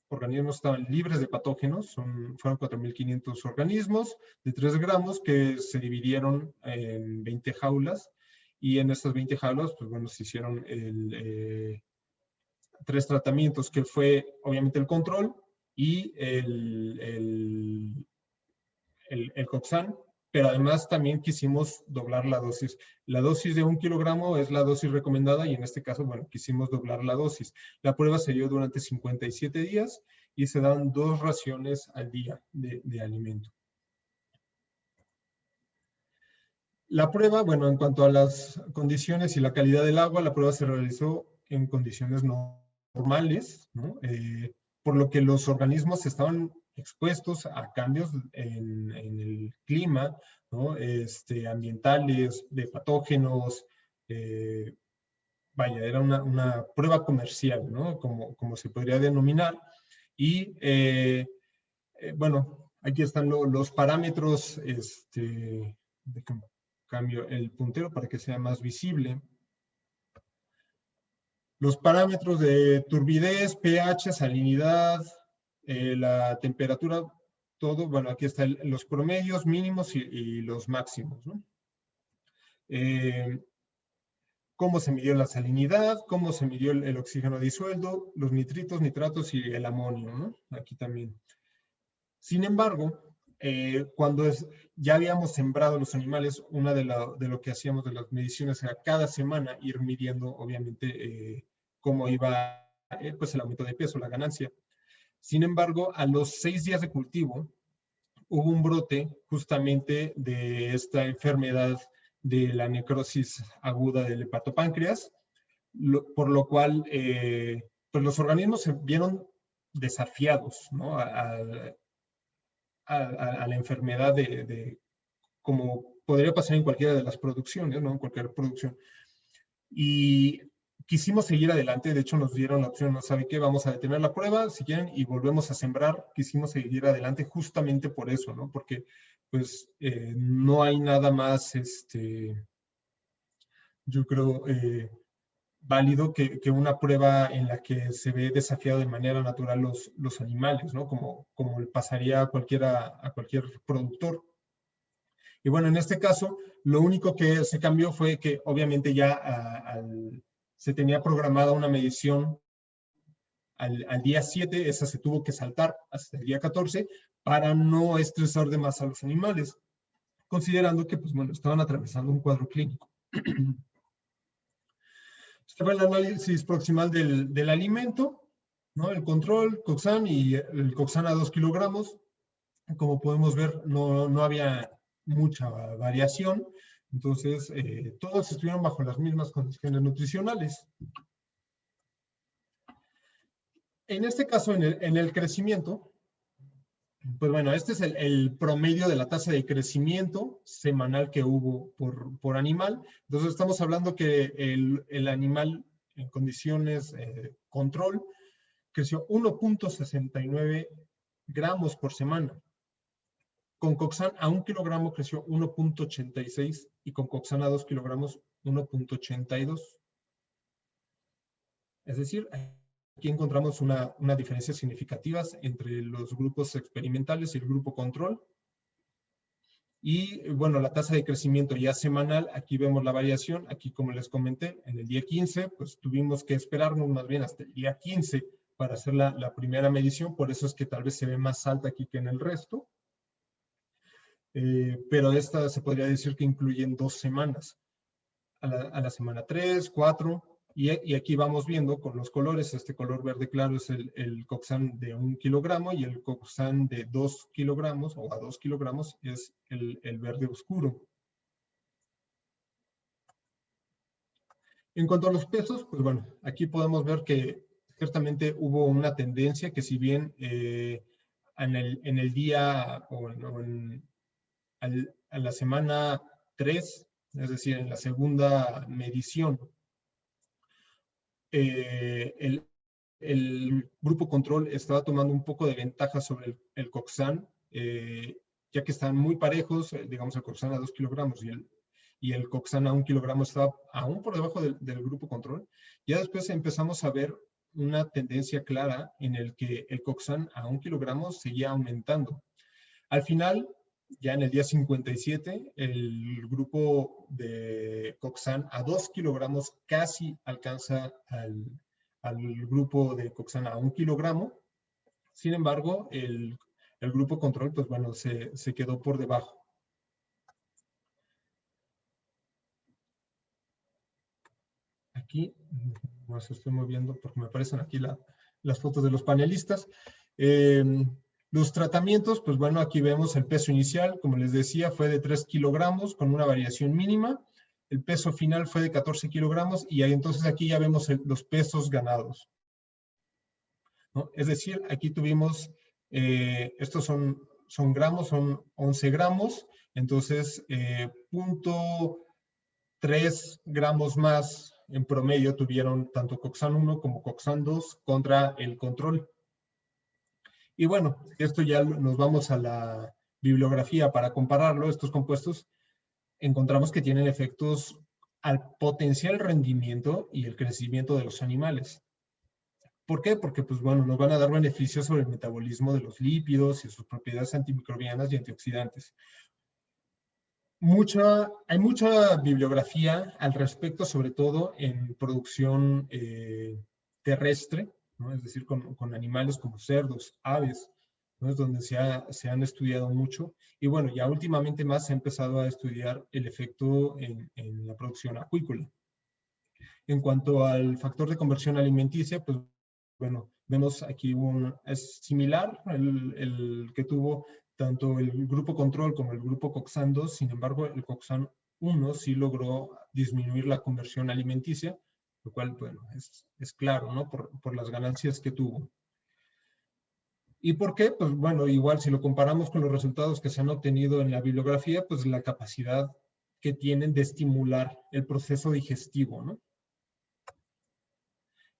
organismos estaban libres de patógenos. Fueron 4.500 organismos de 3 gramos que se dividieron en 20 jaulas. Y en estas 20 jaulas, pues bueno, se hicieron 3 tratamientos, que fue obviamente el control y el Coxan, pero además también quisimos doblar la dosis. La dosis de 1 kilogramo es la dosis recomendada y en este caso, bueno, quisimos doblar la dosis. La prueba se dio durante 57 días y se dan 2 raciones al día de alimento. La prueba, bueno, en cuanto a las condiciones y la calidad del agua, la prueba se realizó en condiciones normales, ¿no? Por lo que los organismos estaban expuestos a cambios en el clima, ¿no? Ambientales, de patógenos. Vaya, era una prueba comercial, ¿no? Como se podría denominar. Y bueno, aquí están los parámetros. Cambio el puntero para que sea más visible. Los parámetros de turbidez, pH, salinidad, la temperatura, todo, bueno, aquí están los promedios mínimos y los máximos, ¿no? Cómo se midió la salinidad, cómo se midió el oxígeno disuelto, los nitritos, nitratos y el amonio, ¿no? Aquí también. Sin embargo, cuando ya habíamos sembrado los animales, una de lo que hacíamos de las mediciones era cada semana ir midiendo, obviamente, cómo iba pues el aumento de peso, la ganancia. Sin embargo, a los 6 días de cultivo, hubo un brote justamente de esta enfermedad de la necrosis aguda del hepatopáncreas, por lo cual pues los organismos se vieron desafiados, ¿no? a la enfermedad como podría pasar en cualquiera de las producciones, ¿no? En cualquier producción. Y quisimos seguir adelante, de hecho nos dieron la opción, ¿no sabe qué? Vamos a detener la prueba, si quieren, y volvemos a sembrar. Quisimos seguir adelante justamente por eso, ¿no? Porque pues no hay nada más, yo creo, válido que una prueba en la que se ve desafiado de manera natural los animales, ¿no? Como le pasaría a cualquier productor. Y bueno, en este caso, lo único que se cambió fue que obviamente ya se tenía programada una medición al día 7, esa se tuvo que saltar hasta el día 14 para no estresar de más a los animales, considerando que, pues bueno, estaban atravesando un cuadro clínico. Este fue el análisis proximal del alimento, ¿no? El control, Coxan y el Coxan a 2 kilogramos. Como podemos ver, no había mucha variación. Entonces, todos estuvieron bajo las mismas condiciones nutricionales. En este caso, en el crecimiento, pues bueno, este es el promedio de la tasa de crecimiento semanal que hubo por animal. Entonces, estamos hablando que el animal en condiciones control creció 1.69 gramos por semana. Con Coxan a 1 kilogramo creció 1.86 y con Coxan a 2 kilogramos 1.82. Es decir, aquí encontramos una diferencia significativa entre los grupos experimentales y el grupo control. Y bueno, la tasa de crecimiento ya semanal, aquí vemos la variación. Aquí, como les comenté, en el día 15, pues tuvimos que esperarnos más bien hasta el día 15 para hacer la primera medición. Por eso es que tal vez se ve más alta aquí que en el resto. Pero esta se podría decir que incluyen 2 semanas. A la semana 3, 4, y aquí vamos viendo con los colores. Este color verde claro es el Coxan de 1 kilogramo y el Coxan de 2 kilogramos o a 2 kilogramos es el verde oscuro. En cuanto a los pesos, pues bueno, aquí podemos ver que ciertamente hubo una tendencia que si bien en el día o a la semana 3, es decir, en la segunda medición, el grupo control estaba tomando un poco de ventaja sobre el Coxan, ya que están muy parejos, digamos el Coxan a 2 kilogramos y el Coxan a 1 kilogramo estaba aún por debajo del grupo control. Ya después empezamos a ver una tendencia clara en el que el Coxan a 1 kilogramo seguía aumentando. Al final, ya en el día 57, el grupo de Coxan a 2 kilogramos casi alcanza al grupo de Coxan a 1 kilogramo. Sin embargo, el grupo control, pues bueno, se quedó por debajo. Aquí, no se estoy moviendo porque me aparecen aquí las fotos de los panelistas. Los tratamientos, pues bueno, aquí vemos el peso inicial, como les decía, fue de 3 kilogramos con una variación mínima. El peso final fue de 14 kilogramos y ahí, entonces aquí ya vemos los pesos ganados, ¿no? Es decir, aquí tuvimos, estos son gramos, son 11 gramos, entonces 0.3 gramos más en promedio tuvieron tanto Coxan 1 como Coxan 2 contra el control. Y bueno, esto ya nos vamos a la bibliografía para compararlo. Estos compuestos encontramos que tienen efectos al potencial rendimiento y el crecimiento de los animales. ¿Por qué? Porque, pues bueno, nos van a dar beneficios sobre el metabolismo de los lípidos y sus propiedades antimicrobianas y antioxidantes. Hay mucha bibliografía al respecto, sobre todo en producción terrestre, ¿no? Es decir, con animales como cerdos, aves, ¿no? Es donde se han estudiado mucho. Y bueno, ya últimamente más se ha empezado a estudiar el efecto en la producción acuícola. En cuanto al factor de conversión alimenticia, pues bueno, vemos aquí es similar el que tuvo tanto el grupo control como el grupo Coxan 2, sin embargo, el Coxan 1 sí logró disminuir la conversión alimenticia, lo cual, bueno, es claro, ¿no? Por las ganancias que tuvo. ¿Y por qué? Pues bueno, igual si lo comparamos con los resultados que se han obtenido en la bibliografía, pues la capacidad que tienen de estimular el proceso digestivo, ¿no?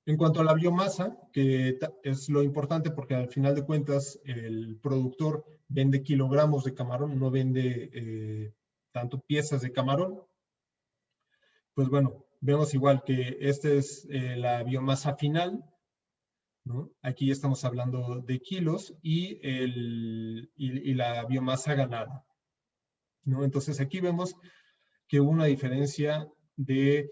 En cuanto a la biomasa, que es lo importante porque al final de cuentas el productor vende kilogramos de camarón, no vende tanto piezas de camarón. Pues bueno, vemos igual que esta es la biomasa final, ¿no? Aquí estamos hablando de kilos y la biomasa ganada, ¿no? Entonces aquí vemos que hubo una diferencia de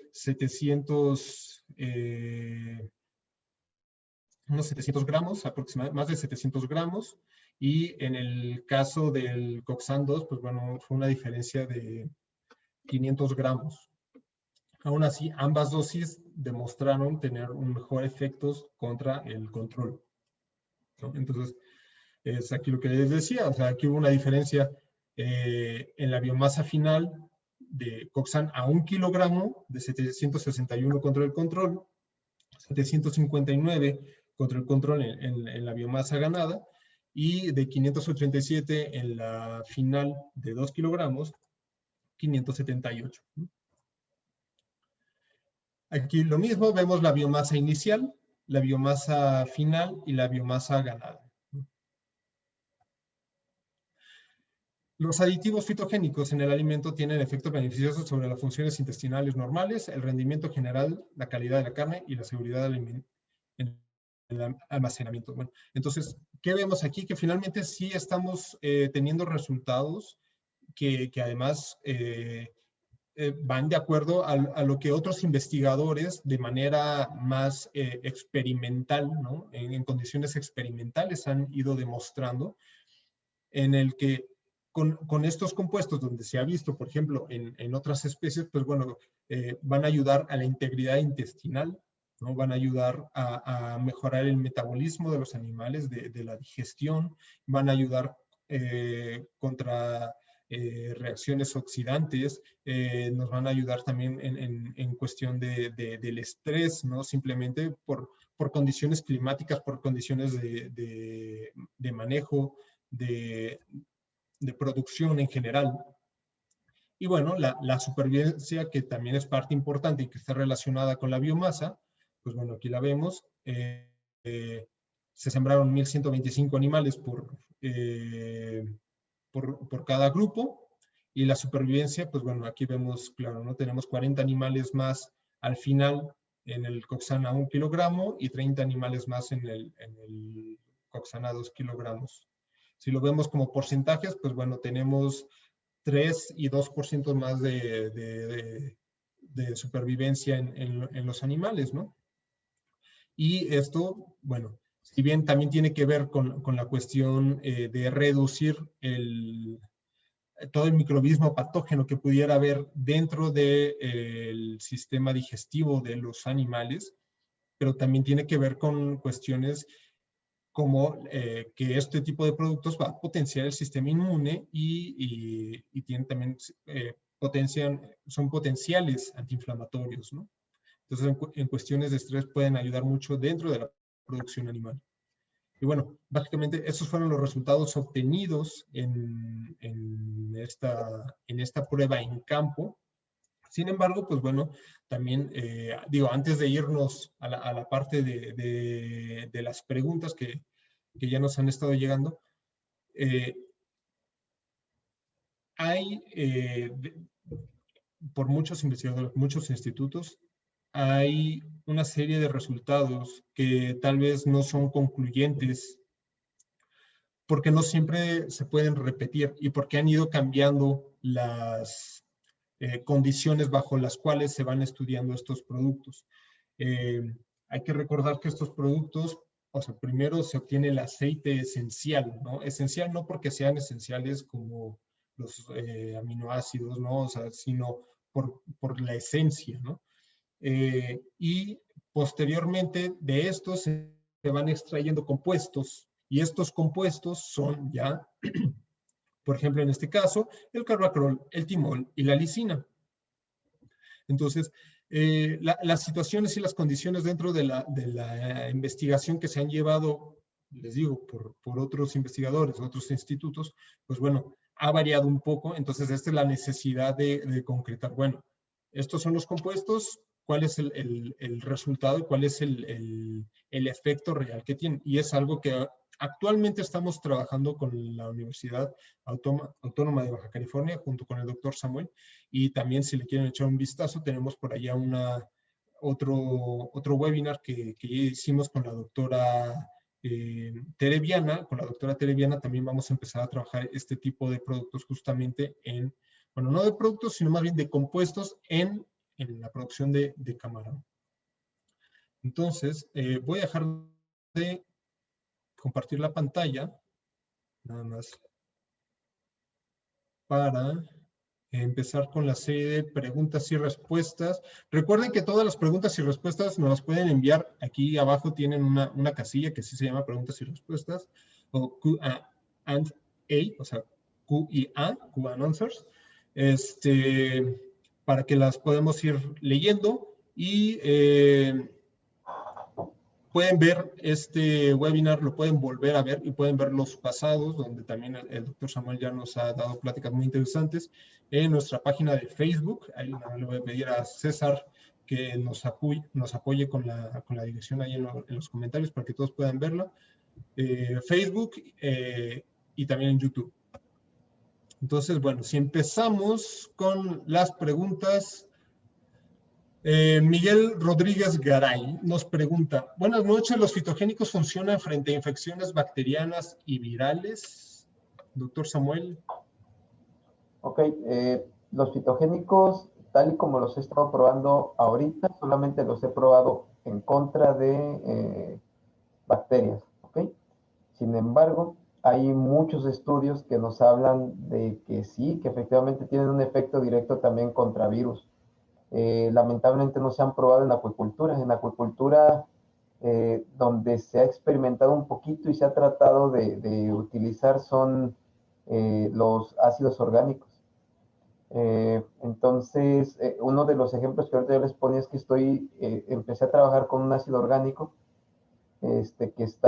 unos 700 gramos, aproximadamente, más de 700 gramos, y en el caso del Coxan 2, pues bueno, fue una diferencia de 500 gramos. Aún así, ambas dosis demostraron tener un mejor efecto contra el control, ¿no? Entonces, es aquí lo que les decía, o sea, aquí hubo una diferencia en la biomasa final de Coxan a 1 kilogramo, de 761 contra el control, 759 contra el control en la biomasa ganada, y de 587 en la final de 2 kilogramos, 578. Aquí lo mismo, vemos la biomasa inicial, la biomasa final y la biomasa ganada. Los aditivos fitogénicos en el alimento tienen efectos beneficiosos sobre las funciones intestinales normales, el rendimiento general, la calidad de la carne y la seguridad en el almacenamiento. Bueno, entonces, ¿qué vemos aquí? Que finalmente sí estamos teniendo resultados que además van de acuerdo a lo que otros investigadores de manera más experimental, ¿no? En condiciones experimentales han ido demostrando, en el que con estos compuestos donde se ha visto, por ejemplo, en otras especies, pues bueno, van a ayudar a la integridad intestinal, ¿no? Van a ayudar a mejorar el metabolismo de los animales, de la digestión, van a ayudar contra reacciones oxidantes, nos van a ayudar también en cuestión del estrés, ¿no? Simplemente por condiciones climáticas, por condiciones de manejo, de producción en general. Y bueno, la supervivencia, que también es parte importante y que está relacionada con la biomasa, pues bueno, aquí la vemos. Se sembraron 1.125 animales por cada grupo, y la supervivencia, pues bueno, aquí vemos, claro, ¿no? Tenemos 40 animales más al final en el Coxan a 1 kilogramo y 30 animales más en el Coxan a 2 kilogramos. Si lo vemos como porcentajes, pues bueno, tenemos 3 y 2% más de supervivencia en los animales, ¿no? Y esto, bueno, si bien también tiene que ver con la cuestión de reducir todo el microbismo patógeno que pudiera haber dentro del sistema digestivo de los animales, pero también tiene que ver con cuestiones como que este tipo de productos va a potenciar el sistema inmune y tienen también, son potenciales antiinflamatorios, ¿no? Entonces, en cuestiones de estrés pueden ayudar mucho dentro de la producción animal. Y bueno, básicamente esos fueron los resultados obtenidos en esta prueba en campo. Sin embargo, pues bueno, también, digo, antes de irnos a la parte de las preguntas que ya nos han estado llegando, hay, por muchos investigadores, muchos institutos, hay una serie de resultados que tal vez no son concluyentes, porque no siempre se pueden repetir y porque han ido cambiando las condiciones bajo las cuales se van estudiando estos productos. Hay que recordar que estos productos, o sea, primero se obtiene el aceite esencial, ¿no? Esencial no porque sean esenciales como los aminoácidos, ¿no? O sea, sino por la esencia, ¿no? Y posteriormente de estos se van extrayendo compuestos, y estos compuestos son ya, por ejemplo, en este caso, el carbacriol, el timol y la lisina. Entonces, las situaciones y las condiciones dentro de la investigación que se han llevado, les digo, por otros investigadores, otros institutos, pues bueno, ha variado un poco. Entonces, esta es la necesidad de concretar, bueno, estos son los compuestos, cuál es el resultado y cuál es el efecto real que tienen. Y es algo que actualmente estamos trabajando con la Universidad Autónoma de Baja California, junto con el doctor Samuel, y también si le quieren echar un vistazo, tenemos por allá otro webinar que hicimos con la doctora Tere Viana. Con la doctora Tere Viana también vamos a empezar a trabajar este tipo de productos justamente en, bueno, no de productos, sino más bien de compuestos en la producción de camarón. Entonces, voy a dejar de compartir la pantalla, nada más para empezar con la serie de preguntas y respuestas. Recuerden que todas las preguntas y respuestas nos las pueden enviar. Aquí abajo tienen una casilla que sí se llama preguntas y respuestas, o Q&A, o sea, Q&A, Q&Answers, para que las podamos ir leyendo y pueden ver este webinar, lo pueden volver a ver y pueden ver los pasados, donde también el doctor Samuel ya nos ha dado pláticas muy interesantes en nuestra página de Facebook. Ahí le voy a pedir a César que nos apoye con la dirección ahí en los comentarios para que todos puedan verlo. Facebook y también en YouTube. Entonces, bueno, si empezamos con las preguntas. Miguel Rodríguez Garay nos pregunta, buenas noches, ¿los fitogénicos funcionan frente a infecciones bacterianas y virales? Doctor Samuel. Ok, los fitogénicos, tal y como los he estado probando ahorita, solamente los he probado en contra de bacterias, ¿ok? Sin embargo, hay muchos estudios que nos hablan de que sí, que efectivamente tienen un efecto directo también contra virus. Lamentablemente no se han probado en acuicultura. En acuicultura, donde se ha experimentado un poquito y se ha tratado de utilizar son los ácidos orgánicos. Entonces, uno de los ejemplos que ahorita yo les ponía es que empecé a trabajar con un ácido orgánico que es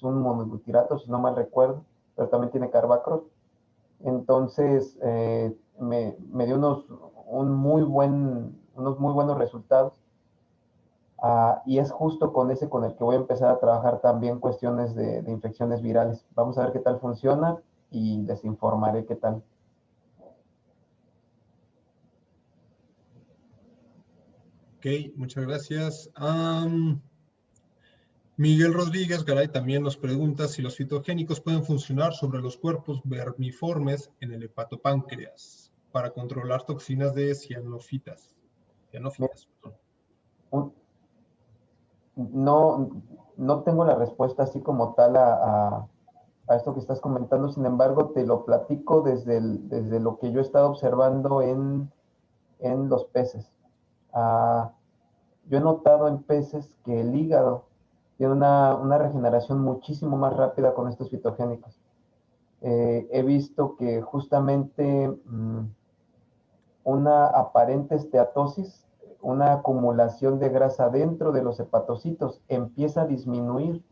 un monoglutirato, si no mal recuerdo, pero también tiene carbacro. Entonces, me dio unos muy buenos resultados. Y es justo con ese con el que voy a empezar a trabajar también cuestiones de infecciones virales. Vamos a ver qué tal funciona y les informaré qué tal. Ok, muchas gracias. Miguel Rodríguez Garay también nos pregunta si los fitogénicos pueden funcionar sobre los cuerpos vermiformes en el hepatopáncreas para controlar toxinas de cianófitas. No tengo la respuesta así como tal a esto que estás comentando, sin embargo, te lo platico desde lo que yo he estado observando en los peces. Yo he notado en peces que el hígado tiene una regeneración muchísimo más rápida con estos fitogénicos. He visto que justamente una aparente esteatosis, una acumulación de grasa dentro de los hepatocitos, empieza a disminuir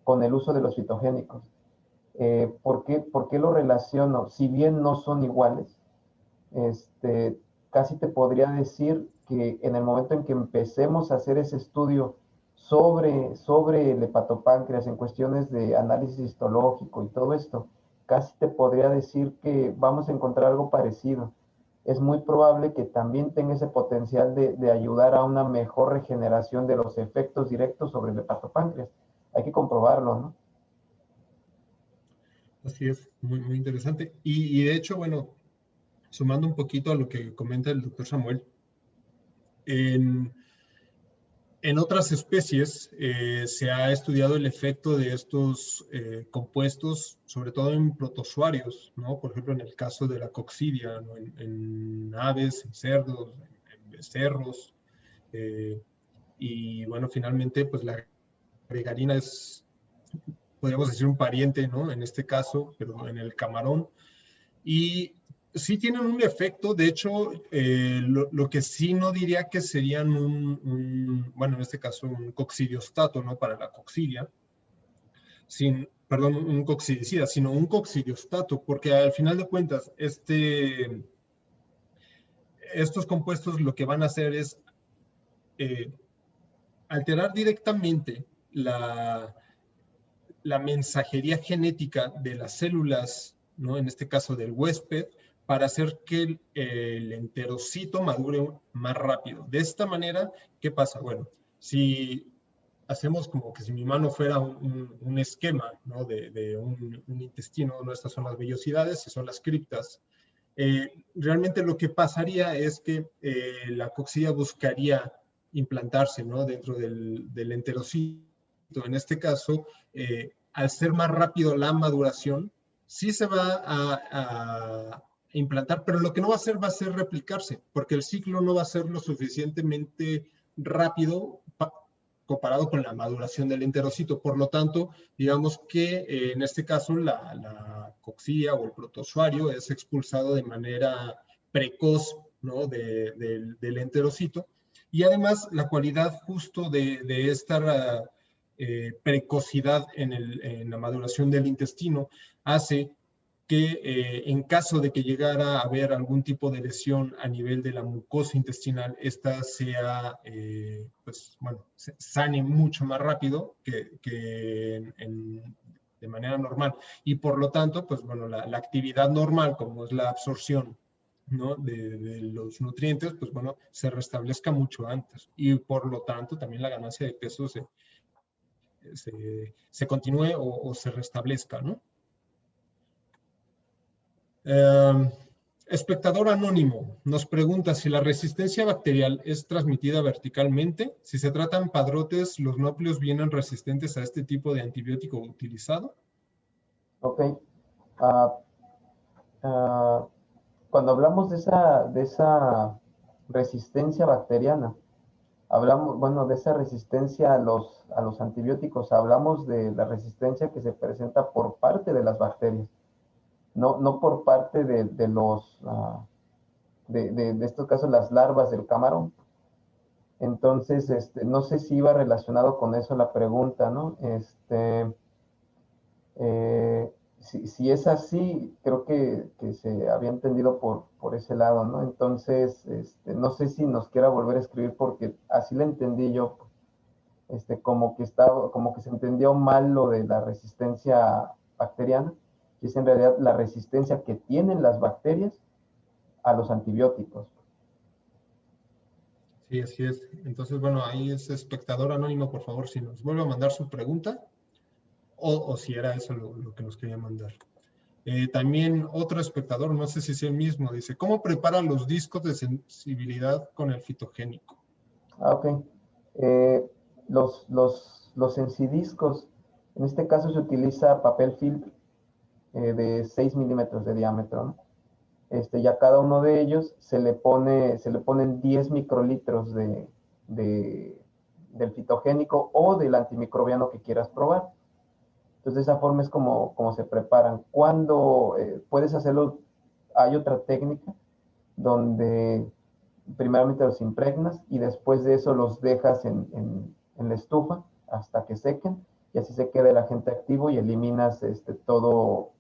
con el uso de los fitogénicos. ¿Por qué lo relaciono? Si bien no son iguales, casi te podría decir que en el momento en que empecemos a hacer ese estudio sobre el hepatopáncreas en cuestiones de análisis histológico y todo esto, casi te podría decir que vamos a encontrar algo parecido. Es muy probable que también tenga ese potencial de ayudar a una mejor regeneración de los efectos directos sobre el hepatopáncreas. Hay que comprobarlo, ¿no? Así es, muy interesante. Y de hecho, bueno, sumando un poquito a lo que comenta el doctor Samuel, en otras especies se ha estudiado el efecto de estos compuestos, sobre todo en protozoarios, ¿no? Por ejemplo, en el caso de la coccidia, ¿no? En aves, en cerdos, en becerros. Y bueno, finalmente, pues la gregarina es, podríamos decir, un pariente, ¿no? En este caso, pero en el camarón. Y sí tienen un efecto. De hecho, lo que sí no diría que serían bueno, en este caso un coccidiostato, ¿no? Para la coccidia, perdón, un coccidicida, sino un coccidiostato, porque al final de cuentas, estos compuestos lo que van a hacer es alterar directamente la mensajería genética de las células, ¿no? En este caso del huésped, para hacer que el enterocito madure más rápido. De esta manera, ¿qué pasa? Bueno, si hacemos como que si mi mano fuera un esquema, ¿no? de un intestino, ¿no? Estas son las vellosidades y son las criptas. Realmente lo que pasaría es que la coxilla buscaría implantarse, ¿no? Dentro del enterocito. En este caso, al ser más rápido la maduración, sí se va a implantar, pero lo que no va a hacer replicarse, porque el ciclo no va a ser lo suficientemente rápido comparado con la maduración del enterocito. Por lo tanto, digamos que en este caso la coxilla o el protozoario es expulsado de manera precoz, ¿no? del enterocito. Y además la cualidad justo de esta precocidad en la maduración del intestino hace que en caso de que llegara a haber algún tipo de lesión a nivel de la mucosa intestinal, esta sea, pues bueno, sane mucho más rápido que de manera normal. Y por lo tanto, pues bueno, la actividad normal, como es la absorción, ¿no? de los nutrientes, pues bueno, se restablezca mucho antes. Y por lo tanto, también la ganancia de peso se continúe o se restablezca, ¿no? Espectador anónimo nos pregunta si la resistencia bacterial es transmitida verticalmente. Si se tratan padrotes, ¿los núcleos vienen resistentes a este tipo de antibiótico utilizado? Ok. Cuando hablamos de esa resistencia bacteriana, hablamos, bueno, de esa resistencia a los antibióticos, hablamos de la resistencia que se presenta por parte de las bacterias, no por parte de los, de estos casos, las larvas del camarón. Entonces, no sé si iba relacionado con eso la pregunta, ¿no? Si es así, creo que se había entendido por ese lado, ¿no? Entonces, no sé si nos quiera volver a escribir porque así la entendí yo, como que se entendió mal lo de la resistencia bacteriana, que es en realidad la resistencia que tienen las bacterias a los antibióticos. Sí, así es. Entonces, bueno, ahí es espectador anónimo, por favor, si nos vuelve a mandar su pregunta o si era eso lo que nos quería mandar. También otro espectador, no sé si es el mismo, dice, ¿cómo prepara los discos de sensibilidad con el fitogénico? Ok. Los sensidiscos, en este caso se utiliza papel film de 6 milímetros de diámetro, ¿no? Y a cada uno de ellos se le ponen 10 microlitros del fitogénico o del antimicrobiano que quieras probar. Entonces, de esa forma es como se preparan. Cuando puedes hacerlo, hay otra técnica donde primeramente los impregnas y después de eso los dejas en la estufa hasta que sequen y así se queda el agente activo y eliminas todo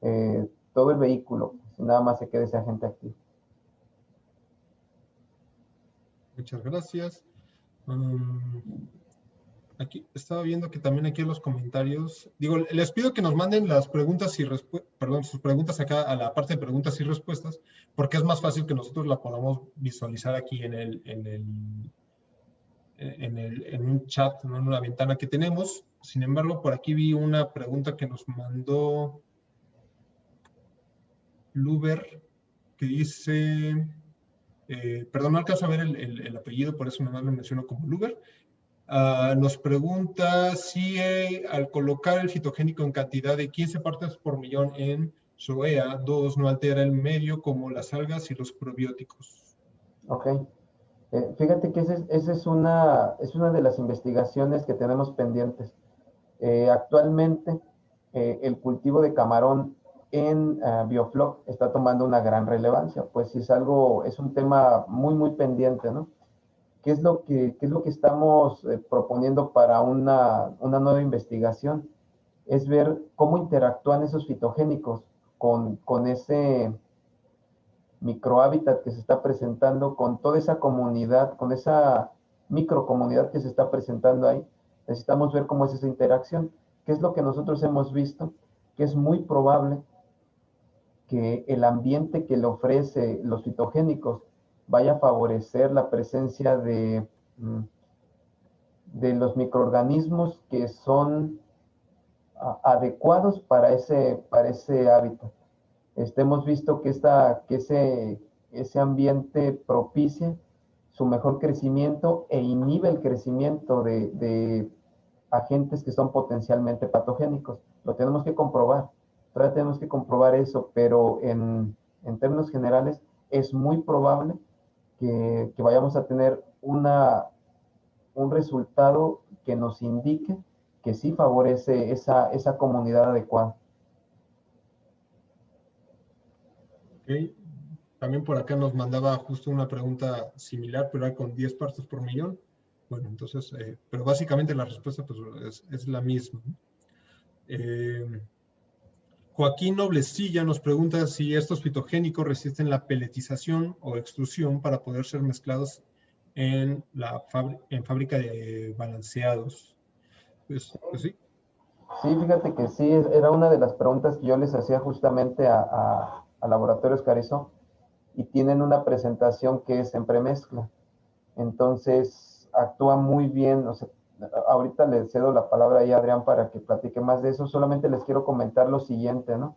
el vehículo, si nada más se queda ese agente activo. Muchas gracias. Aquí estaba viendo que también aquí en los comentarios, digo, les pido que nos manden las preguntas y perdón, sus preguntas acá a la parte de preguntas y respuestas, porque es más fácil que nosotros la podamos visualizar aquí en un chat, ¿no? En una ventana que tenemos. Sin embargo, por aquí vi una pregunta que nos mandó Luber, que dice, perdón, no alcanzo a ver el apellido, por eso nomás lo menciono como Luber. Nos pregunta si al colocar el fitogénico en cantidad de 15 partes por millón en SOEA 2 no altera el medio como las algas y los probióticos. Ok. Fíjate que esa es una de las investigaciones que tenemos pendientes. Actualmente, el cultivo de camarón en Biofloc está tomando una gran relevancia, pues sí es un tema muy, muy pendiente, ¿no? ¿Qué es lo que estamos proponiendo para una nueva investigación? Es ver cómo interactúan esos fitogénicos con ese microhábitat que se está presentando, con toda esa comunidad, con esa microcomunidad que se está presentando ahí. Necesitamos ver cómo es esa interacción. ¿Qué es lo que nosotros hemos visto? Que es muy probable que el ambiente que le ofrece los fitogénicos vaya a favorecer la presencia de los microorganismos que son adecuados para ese hábitat. Hemos visto que ese ambiente propicia su mejor crecimiento e inhibe el crecimiento de agentes que son potencialmente patogénicos. Lo tenemos que comprobar. Todavía tenemos que comprobar eso, pero en términos generales es muy probable que vayamos a tener un resultado que nos indique que sí favorece esa comunidad adecuada. Ok. También por acá nos mandaba justo una pregunta similar, pero era con 10 partes por millón. Bueno, entonces, pero básicamente la respuesta pues, es la misma. Joaquín Noblecilla nos pregunta si estos fitogénicos resisten la peletización o extrusión para poder ser mezclados en fábrica de balanceados. Pues sí. Sí, fíjate que sí, era una de las preguntas que yo les hacía justamente a Laboratorios Carrizo, y tienen una presentación que es en premezcla. Entonces, actúa muy bien. O sea, ahorita le cedo la palabra ahí a Adrián para que platique más de eso. Solamente les quiero comentar lo siguiente, ¿no?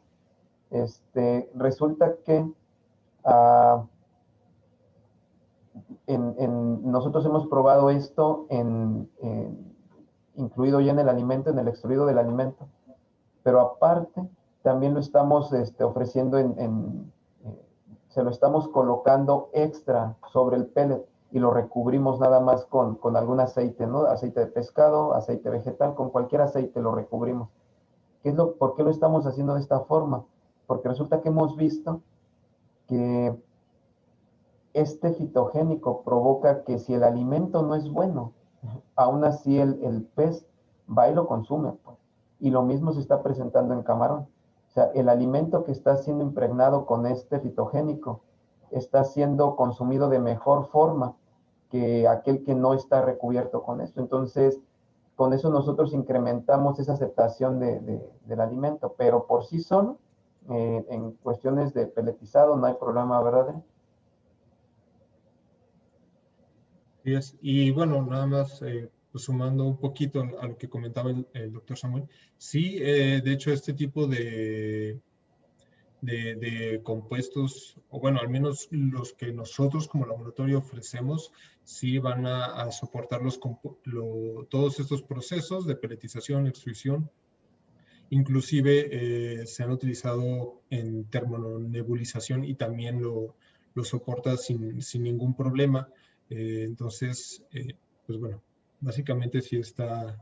Resulta que nosotros hemos probado esto incluido ya en el alimento, en el extruido del alimento, pero aparte también lo estamos ofreciendo se lo estamos colocando extra sobre el pellet y lo recubrimos nada más con algún aceite, ¿no? Aceite de pescado, aceite vegetal, con cualquier aceite lo recubrimos. ¿Por qué lo estamos haciendo de esta forma? Porque resulta que hemos visto que este fitogénico provoca que si el alimento no es bueno, aún así el pez va y lo consume, pues. Y lo mismo se está presentando en camarón. O sea, el alimento que está siendo impregnado con este fitogénico está siendo consumido de mejor forma que aquel que no está recubierto con esto. Entonces, con eso nosotros incrementamos esa aceptación del alimento, pero por sí solo, en cuestiones de peletizado, no hay problema, ¿verdad? Y bueno, nada más pues sumando un poquito a lo que comentaba el doctor Samuel, sí, de hecho este tipo de compuestos, o bueno, al menos los que nosotros como laboratorio ofrecemos, sí van a soportar todos estos procesos de peletización, extrusión. Inclusive se han utilizado en termonebulización y también lo soporta sin ningún problema. Entonces, pues bueno, básicamente sí está,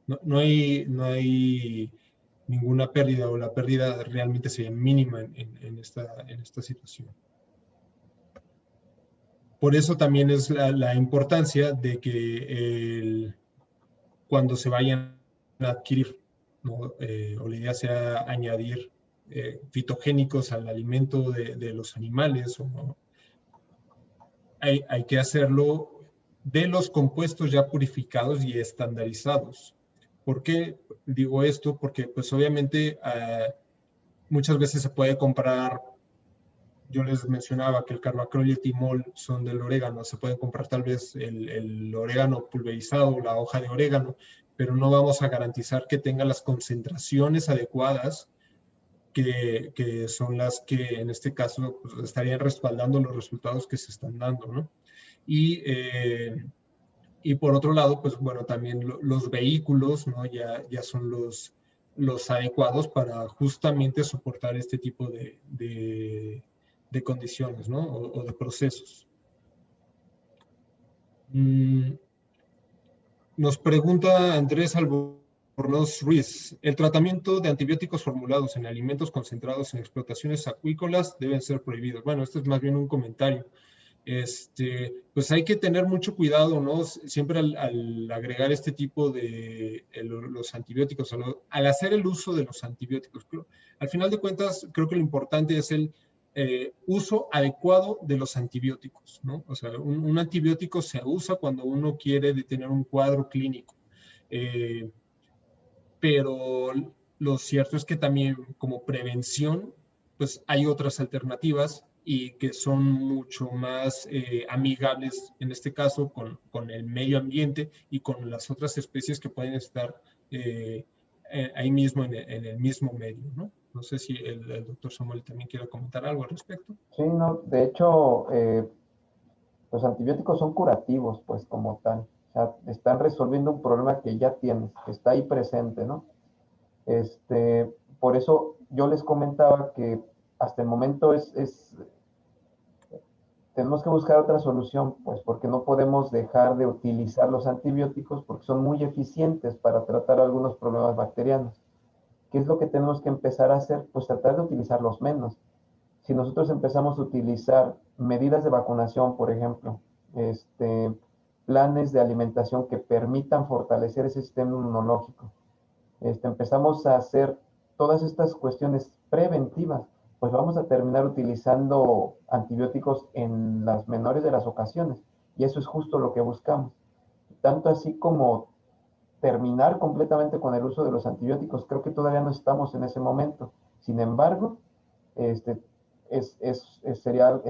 no hay ninguna pérdida, o la pérdida realmente sería mínima en esta situación. Por eso también es la importancia de que cuando se vayan a adquirir, ¿no? O la idea sea añadir fitogénicos al alimento de los animales, ¿no? Hay que hacerlo de los compuestos ya purificados y estandarizados. ¿Por qué digo esto? Porque pues obviamente muchas veces se puede comprar, yo les mencionaba que el carbacrol y el timol son del orégano, se puede comprar tal vez el orégano pulverizado, la hoja de orégano, pero no vamos a garantizar que tenga las concentraciones adecuadas que son las que en este caso pues, estarían respaldando los resultados que se están dando, ¿no? Y por otro lado, pues bueno, también los vehículos, ¿no? Ya son los adecuados para justamente soportar este tipo de condiciones, ¿no? O de procesos. Nos pregunta Andrés Albo Albornoz Ruiz, el tratamiento de antibióticos formulados en alimentos concentrados en explotaciones acuícolas deben ser prohibidos. Bueno, esto es más bien un comentario. Pues hay que tener mucho cuidado, ¿no? Siempre al agregar este tipo de los antibióticos, al hacer el uso de los antibióticos. Al final de cuentas, creo que lo importante es el uso adecuado de los antibióticos, ¿no? O sea, un antibiótico se usa cuando uno quiere detener un cuadro clínico. Pero lo cierto es que también como prevención, pues hay otras alternativas y que son mucho más amigables, en este caso, con el medio ambiente y con las otras especies que pueden estar ahí mismo en el mismo medio, ¿no? No sé si el doctor Samuel también quiere comentar algo al respecto. Sí, no, de hecho, los antibióticos son curativos, pues como tal. O sea, están resolviendo un problema que ya tienes, que está ahí presente, ¿no? Por eso yo les comentaba que hasta el momento tenemos que buscar otra solución, pues porque no podemos dejar de utilizar los antibióticos porque son muy eficientes para tratar algunos problemas bacterianos. ¿Qué es lo que tenemos que empezar a hacer? Pues tratar de utilizarlos menos. Si nosotros empezamos a utilizar medidas de vacunación, por ejemplo, planes de alimentación que permitan fortalecer ese sistema inmunológico, empezamos a hacer todas estas cuestiones preventivas, pues vamos a terminar utilizando antibióticos en las menores de las ocasiones. Y eso es justo lo que buscamos. Tanto así como terminar completamente con el uso de los antibióticos, creo que todavía no estamos en ese momento. Sin embargo, es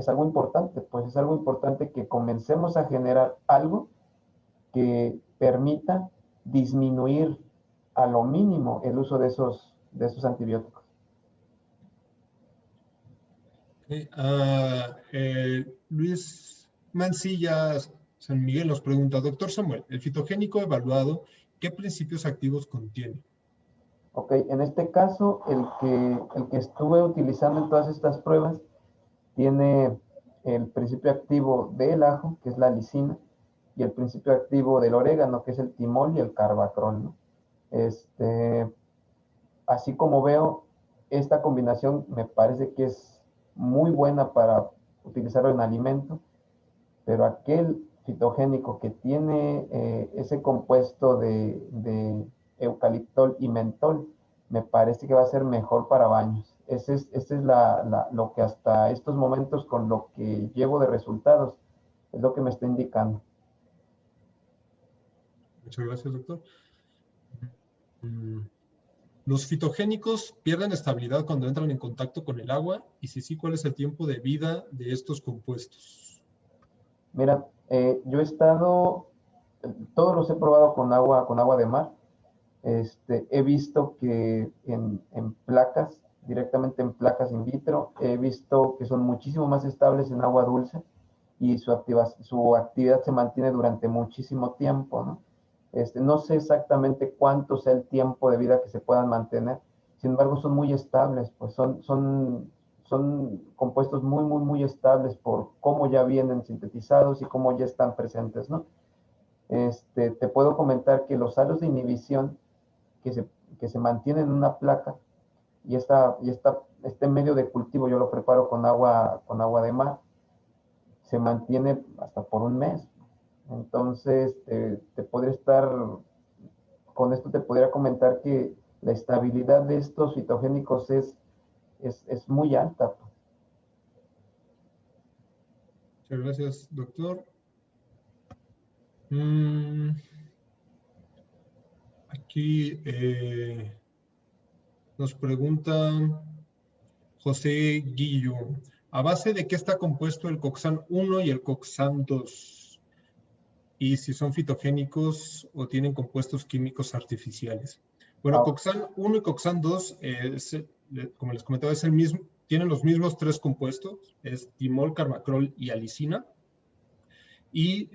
algo importante, pues es algo importante que comencemos a generar algo que permita disminuir a lo mínimo el uso de esos antibióticos. Okay. Luis Mancilla San Miguel nos pregunta, doctor Samuel, el fitogénico evaluado, ¿qué principios activos contiene? Ok, en este caso, el que estuve utilizando en todas estas pruebas tiene el principio activo del ajo, que es la lisina, y el principio activo del orégano, que es el timol y el carbacrol, ¿no? Así como veo, esta combinación me parece que es muy buena para utilizarlo en alimento, pero aquel fitogénico que tiene ese compuesto de eucaliptol y mentol, me parece que va a ser mejor para baños. Ese es lo que hasta estos momentos con lo que llevo de resultados es lo que me está indicando. Muchas gracias, doctor. ¿Los fitogénicos pierden estabilidad cuando entran en contacto con el agua? Y si sí, ¿cuál es el tiempo de vida de estos compuestos? Mira, yo he estado, todos los he probado con agua de mar. He visto que en placas, directamente en placas in vitro, he visto que son muchísimo más estables en agua dulce y su actividad se mantiene durante muchísimo tiempo, ¿no? No sé exactamente cuánto sea el tiempo de vida que se puedan mantener, sin embargo son muy estables, pues son compuestos muy, muy, muy estables por cómo ya vienen sintetizados y cómo ya están presentes, ¿no? Te puedo comentar que los halos de inhibición que se mantienen en una placa y este medio de cultivo yo lo preparo con agua de mar, se mantiene hasta por un mes. Entonces, con esto te podría comentar que la estabilidad de estos fitogénicos es muy alta. Muchas gracias, doctor. Aquí nos pregunta José Guillo, ¿a base de qué está compuesto el Coxan 1 y el Coxan 2? Y si son fitogénicos o tienen compuestos químicos artificiales. Bueno, Coxan 1 y Coxan 2, como les comentaba, es el mismo, tienen los mismos tres compuestos, es timol, carbacrol y alicina. Y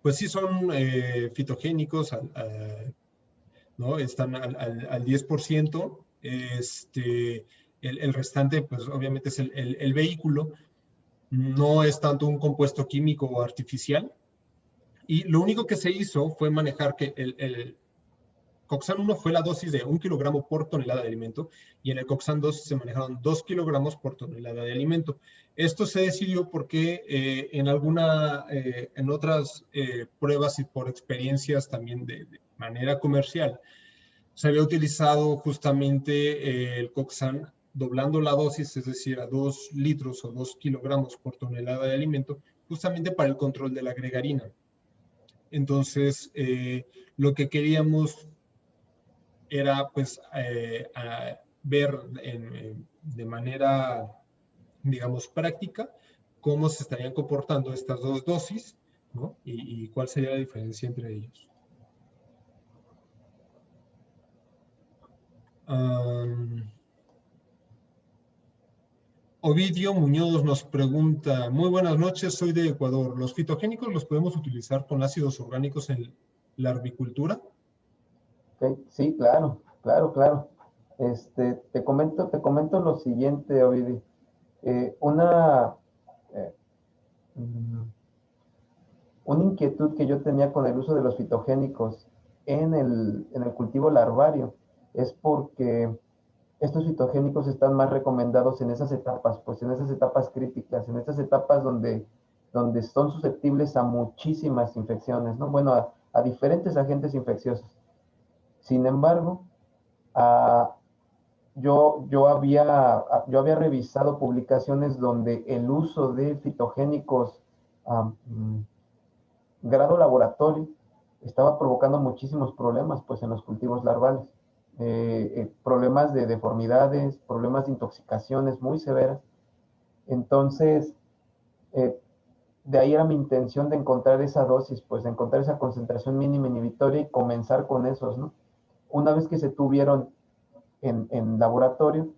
pues sí son fitogénicos, ¿no? Están al 10%. El restante, pues obviamente es el vehículo. No es tanto un compuesto químico o artificial. Y lo único que se hizo fue manejar que Coxan 1 fue la dosis de 1 kilogramo por tonelada de alimento y en el Coxan 2 se manejaron 2 kilogramos por tonelada de alimento. Esto se decidió porque en otras pruebas y por experiencias también de manera comercial, se había utilizado justamente el Coxan doblando la dosis, es decir, a 2 litros o 2 kilogramos por tonelada de alimento, justamente para el control de la gregarina. Entonces, lo que queríamos era pues ver de manera, digamos, práctica cómo se estarían comportando estas dos dosis, ¿no? Y cuál sería la diferencia entre ellos. Ovidio Muñoz nos pregunta, muy buenas noches, soy de Ecuador. ¿Los fitogénicos los podemos utilizar con ácidos orgánicos en la arboricultura? Okay. Sí, claro, claro, claro. Te comento lo siguiente, Ovidio. Una inquietud que yo tenía con el uso de los fitogénicos en el cultivo larvario es porque estos fitogénicos están más recomendados en esas etapas, pues en esas etapas críticas, en esas etapas donde son susceptibles a muchísimas infecciones, ¿no? Bueno, a diferentes agentes infecciosos. Sin embargo, yo había revisado publicaciones donde el uso de fitogénicos grado laboratorio estaba provocando muchísimos problemas pues en los cultivos larvales. Problemas de deformidades, problemas de intoxicaciones muy severas. Entonces, de ahí era mi intención de encontrar esa dosis, pues de encontrar esa concentración mínima inhibitoria y comenzar con esos, ¿no? Una vez que se tuvieron en laboratorio,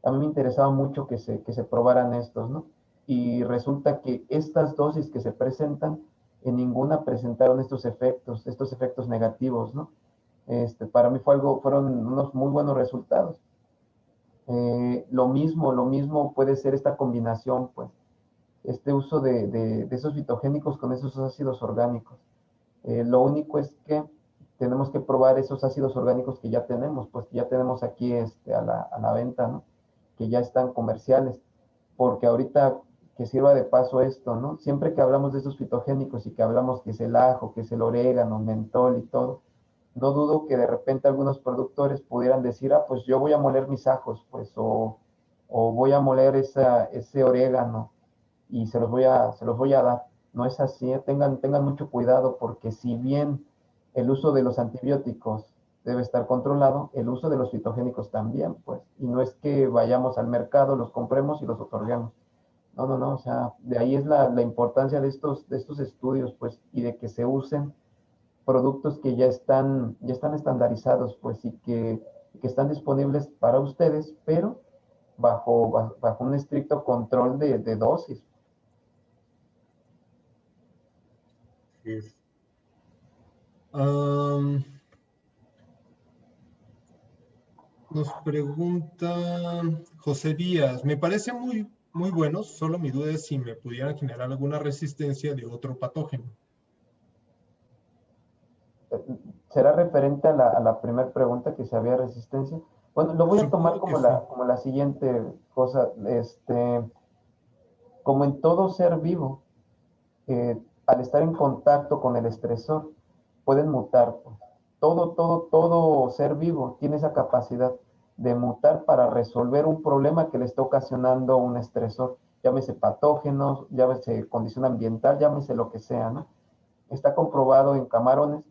a mí me interesaba mucho que se probaran estos, ¿no? Y resulta que estas dosis que se presentan, en ninguna presentaron estos efectos negativos, ¿no? Para mí fueron unos muy buenos resultados. Lo mismo puede ser esta combinación, pues, este uso de esos fitogénicos con esos ácidos orgánicos. Lo único es que tenemos que probar esos ácidos orgánicos que ya tenemos, pues que ya tenemos aquí a la venta, ¿no? Que ya están comerciales, porque ahorita que sirva de paso esto, ¿no? Siempre que hablamos de esos fitogénicos y que hablamos que es el ajo, que es el orégano, mentol y todo, no dudo que de repente algunos productores pudieran decir, pues yo voy a moler mis ajos, pues, o voy a moler ese orégano y se los voy a dar. No es así, tengan mucho cuidado porque si bien el uso de los antibióticos debe estar controlado, el uso de los fitogénicos también, pues, y no es que vayamos al mercado, los compremos y los otorguemos. No, o sea, de ahí es la importancia de estos estudios, pues, y de que se usen productos que ya están estandarizados, pues, y que están disponibles para ustedes, pero bajo un estricto control de dosis. Sí. Nos pregunta José Díaz, me parece muy buenos, solo mi duda es si me pudieran generar alguna resistencia de otro patógeno. ¿Será referente a la primera pregunta que si había resistencia? Bueno, lo voy a tomar como la siguiente cosa. Como en todo ser vivo, al estar en contacto con el estresor, pueden mutar. Todo ser vivo tiene esa capacidad de mutar para resolver un problema que le está ocasionando un estresor. Llámese patógenos, llámese condición ambiental, llámese lo que sea, ¿no? Está comprobado en camarones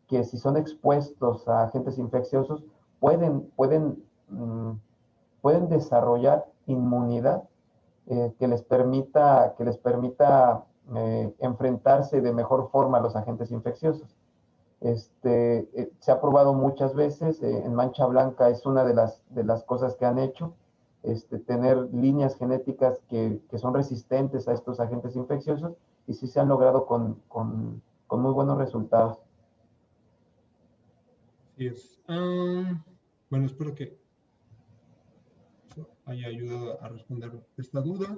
que si son expuestos a agentes infecciosos, pueden desarrollar inmunidad que les permita enfrentarse de mejor forma a los agentes infecciosos. Se ha probado muchas veces, en mancha blanca es una de las cosas que han hecho, tener líneas genéticas que son resistentes a estos agentes infecciosos y sí se han logrado con muy buenos resultados. Sí es. Bueno, espero que haya ayudado a responder esta duda.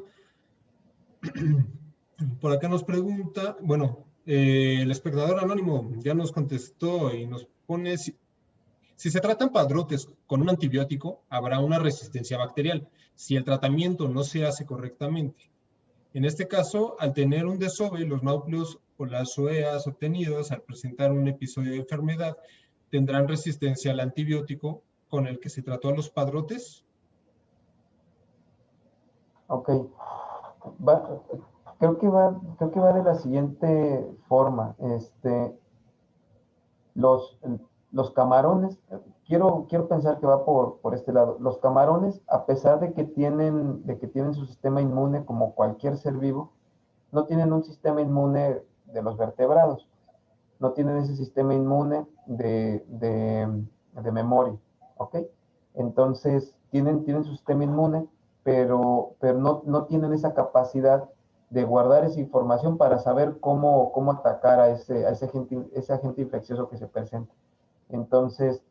Por acá nos pregunta, bueno, el espectador anónimo ya nos contestó y nos pone Si se tratan padrotes con un antibiótico, habrá una resistencia bacterial, si el tratamiento no se hace correctamente. En este caso, al tener un desove, los núcleos o las OEAs obtenidos al presentar un episodio de enfermedad tendrán resistencia al antibiótico con el que se trató a los padrotes. Ok. Creo que va de la siguiente forma. Los, los camarones, quiero pensar que va por este lado. Los camarones, a pesar de que tienen su sistema inmune como cualquier ser vivo, no tienen un sistema inmune de los vertebrados, no tienen ese sistema inmune de memoria, ¿ok? Entonces, tienen su sistema inmune, pero no tienen esa capacidad de guardar esa información para saber cómo atacar a ese agente infeccioso que se presenta. Entonces,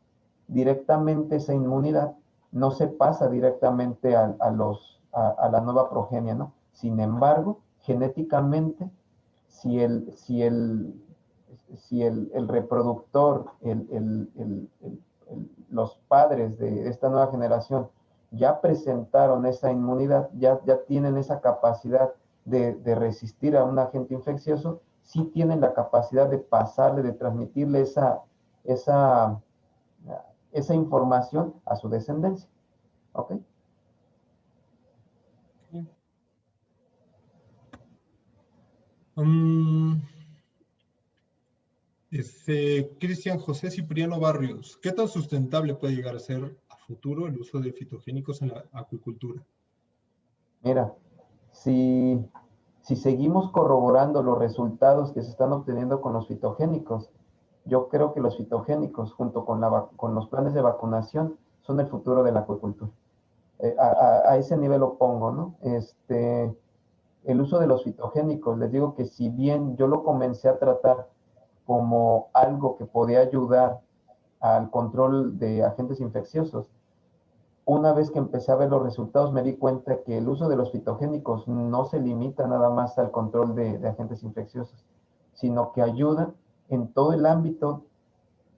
directamente esa inmunidad no se pasa directamente a la nueva progenie, ¿no? Sin embargo, genéticamente, si el reproductor, los padres de esta nueva generación ya presentaron esa inmunidad, ya tienen esa capacidad de resistir a un agente infeccioso, sí tienen la capacidad de pasarle, de transmitirle esa información a su descendencia. ¿Ok? Cristian José Cipriano Barrios, ¿qué tan sustentable puede llegar a ser a futuro el uso de fitogénicos en la acuicultura? Mira, si seguimos corroborando los resultados que se están obteniendo con los fitogénicos, yo creo que los fitogénicos, junto con los planes de vacunación, son el futuro de la acuicultura. A ese nivel lo pongo, ¿no? El uso de los fitogénicos, les digo que si bien yo lo comencé a tratar como algo que podía ayudar al control de agentes infecciosos, una vez que empecé a ver los resultados me di cuenta que el uso de los fitogénicos no se limita nada más al control de agentes infecciosos, sino que ayuda en todo el ámbito,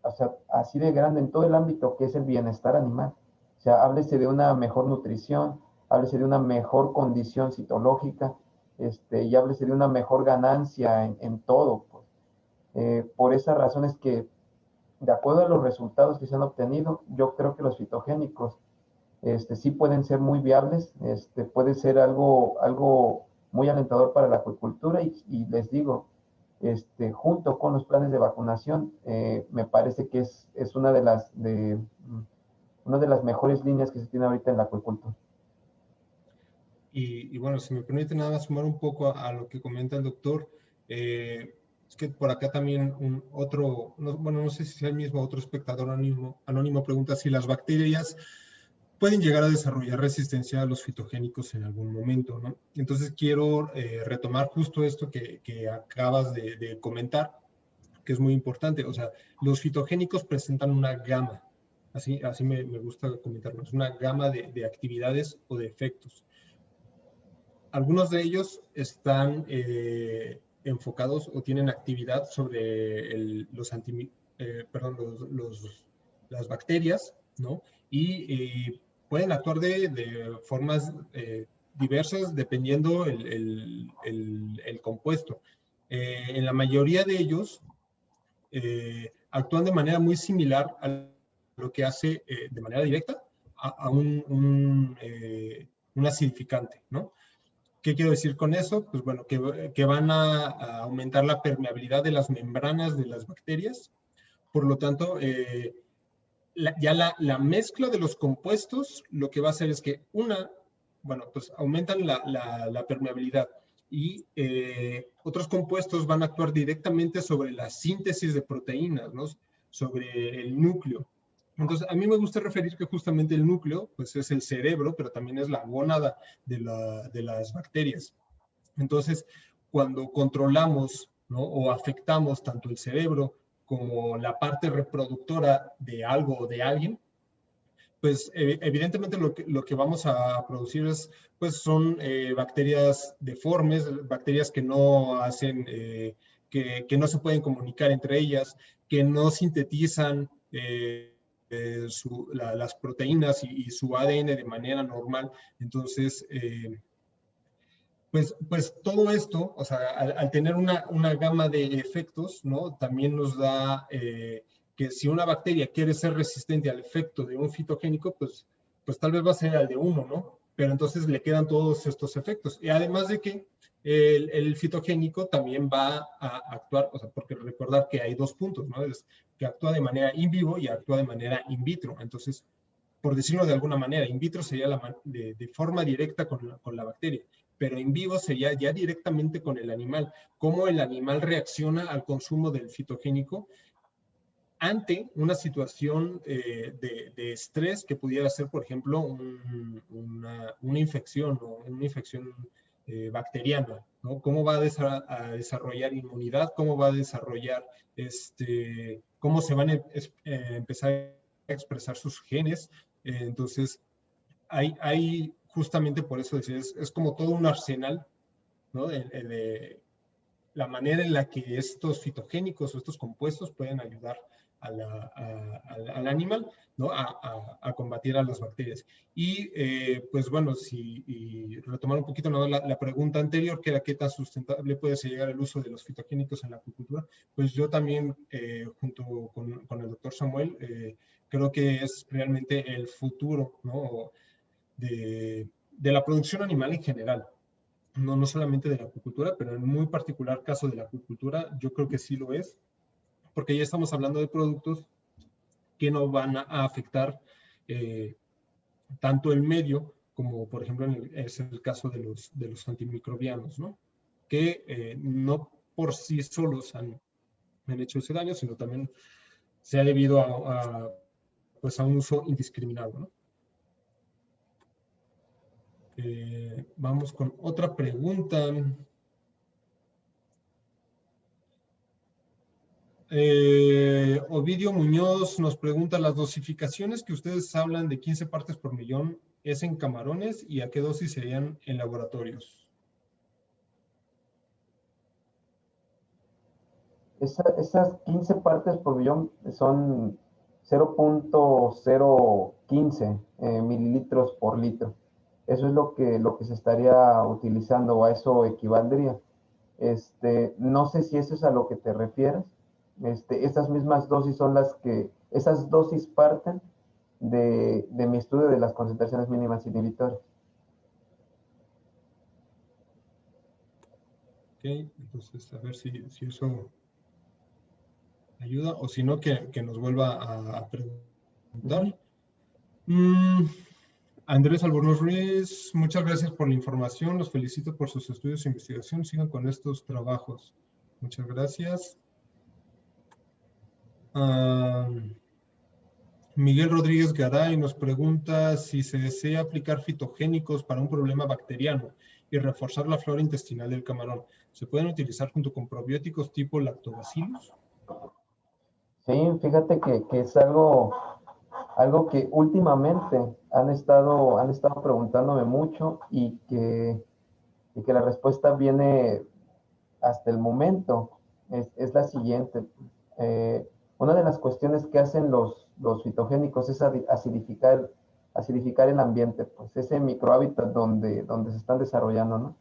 o sea, así de grande, en todo el ámbito que es el bienestar animal. O sea, háblese de una mejor nutrición, háblese de una mejor condición citológica, y háblese de una mejor ganancia en todo. Pues. Por esas razones que, de acuerdo a los resultados que se han obtenido, yo creo que los fitogénicos sí pueden ser muy viables, puede ser algo muy alentador para la acuicultura y les digo, junto con los planes de vacunación, me parece que es una de las mejores líneas que se tiene ahorita en la acuicultura. Y bueno, si me permite nada más sumar un poco a lo que comenta el doctor, es que por acá también no sé si sea el mismo, otro espectador anónimo pregunta si las bacterias pueden llegar a desarrollar resistencia a los fitogénicos en algún momento, ¿no? Entonces quiero retomar justo esto que acabas de comentar, que es muy importante. O sea, los fitogénicos presentan una gama, así me gusta comentarlo, es una gama de actividades o de efectos. Algunos de ellos están enfocados o tienen actividad sobre las bacterias, ¿no? Y pueden actuar de formas diversas dependiendo el compuesto. En la mayoría de ellos actúan de manera muy similar a lo que hace de manera directa a un acidificante, ¿no? ¿Qué quiero decir con eso? Pues bueno, que van a aumentar la permeabilidad de las membranas de las bacterias. Por lo tanto, la mezcla de los compuestos lo que va a hacer es que pues aumentan la permeabilidad y otros compuestos van a actuar directamente sobre la síntesis de proteínas, ¿no? Sobre el núcleo. Entonces, a mí me gusta referir que justamente el núcleo, pues es el cerebro, pero también es la gónada de las bacterias. Entonces, cuando controlamos, ¿no? O afectamos tanto el cerebro como la parte reproductora de algo o de alguien, pues evidentemente lo que vamos a producir pues son bacterias deformes, bacterias que no hacen, que no se pueden comunicar entre ellas, que no sintetizan las proteínas y su ADN de manera normal. Entonces, pues todo esto, o sea, al tener una gama de efectos, ¿no? También nos da que si una bacteria quiere ser resistente al efecto de un fitogénico, pues tal vez va a ser al de uno, ¿no? Pero entonces le quedan todos estos efectos. Y además de que el fitogénico también va a actuar, o sea, porque recordar que hay dos puntos, ¿no? Es que actúa de manera in vivo y actúa de manera in vitro. Entonces, por decirlo de alguna manera, in vitro sería de forma directa con la bacteria, pero in vivo sería ya directamente con el animal, cómo el animal reacciona al consumo del fitogénico ante una situación de estrés que pudiera ser, por ejemplo, una infección o una infección bacteriana, ¿no? ¿Cómo va a desarrollar inmunidad? ¿Cómo va a desarrollar, cómo se van a empezar a expresar sus genes? Entonces, hay justamente por eso decir, es como todo un arsenal, ¿no? De la manera en la que estos fitogénicos o estos compuestos pueden ayudar al animal, ¿no? A combatir a las bacterias. Y pues bueno, y retomar un poquito, ¿no? la pregunta anterior, que era qué tan sustentable puede llegar el uso de los fitogénicos en la acuicultura, pues yo también, junto con el doctor Samuel, creo que es realmente el futuro, ¿no? de la producción animal en general. No solamente de la acuicultura, pero en muy particular caso de la acuicultura, yo creo que sí lo es, porque ya estamos hablando de productos que no van a afectar tanto el medio como, por ejemplo, es el caso de los antimicrobianos, ¿no? Que no por sí solos han hecho ese daño, sino también se ha debido pues a un uso indiscriminado, ¿no? Vamos con otra pregunta. Ovidio Muñoz nos pregunta, ¿las dosificaciones que ustedes hablan de 15 partes por millón es en camarones y a qué dosis serían en laboratorios? Esas 15 partes por millón son 0.015 mililitros por litro. Eso es lo que se estaría utilizando, o a eso equivaldría. No sé si eso es a lo que te refieres. Esas mismas dosis son esas dosis parten de mi estudio de las concentraciones mínimas inhibitorias. Ok, entonces a ver si eso ayuda, o si no, que nos vuelva a preguntar. Andrés Albornoz Ruiz, muchas gracias por la información, los felicito por sus estudios e investigación, sigan con estos trabajos. Muchas gracias. Miguel Rodríguez Garay nos pregunta si se desea aplicar fitogénicos para un problema bacteriano y reforzar la flora intestinal del camarón. ¿Se pueden utilizar junto con probióticos tipo lactobacillus? Sí, fíjate que es algo que últimamente han estado preguntándome mucho y que la respuesta viene hasta el momento. Es la siguiente. Una de las cuestiones que hacen los fitogénicos es acidificar el ambiente, pues ese microhábitat donde se están desarrollando, ¿no?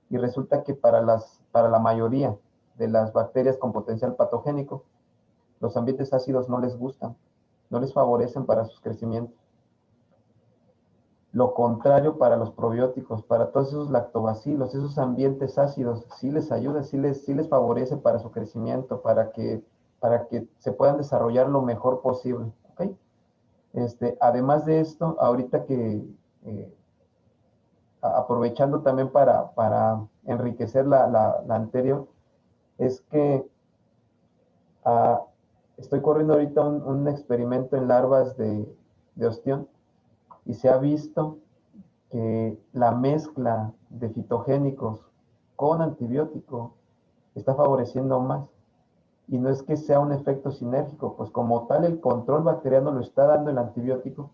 Y resulta que para la mayoría de las bacterias con potencial patogénico, los ambientes ácidos no les gustan, no les favorecen para sus crecimientos. Lo contrario para los probióticos, para todos esos lactobacilos, esos ambientes ácidos, sí les ayuda, sí les favorece para su crecimiento, para que se puedan desarrollar lo mejor posible. ¿Okay? Además de esto, ahorita que aprovechando también para enriquecer la anterior, es que estoy corriendo ahorita un experimento en larvas de ostión y se ha visto que la mezcla de fitogénicos con antibiótico está favoreciendo más. Y no es que sea un efecto sinérgico, pues como tal el control bacteriano lo está dando el antibiótico,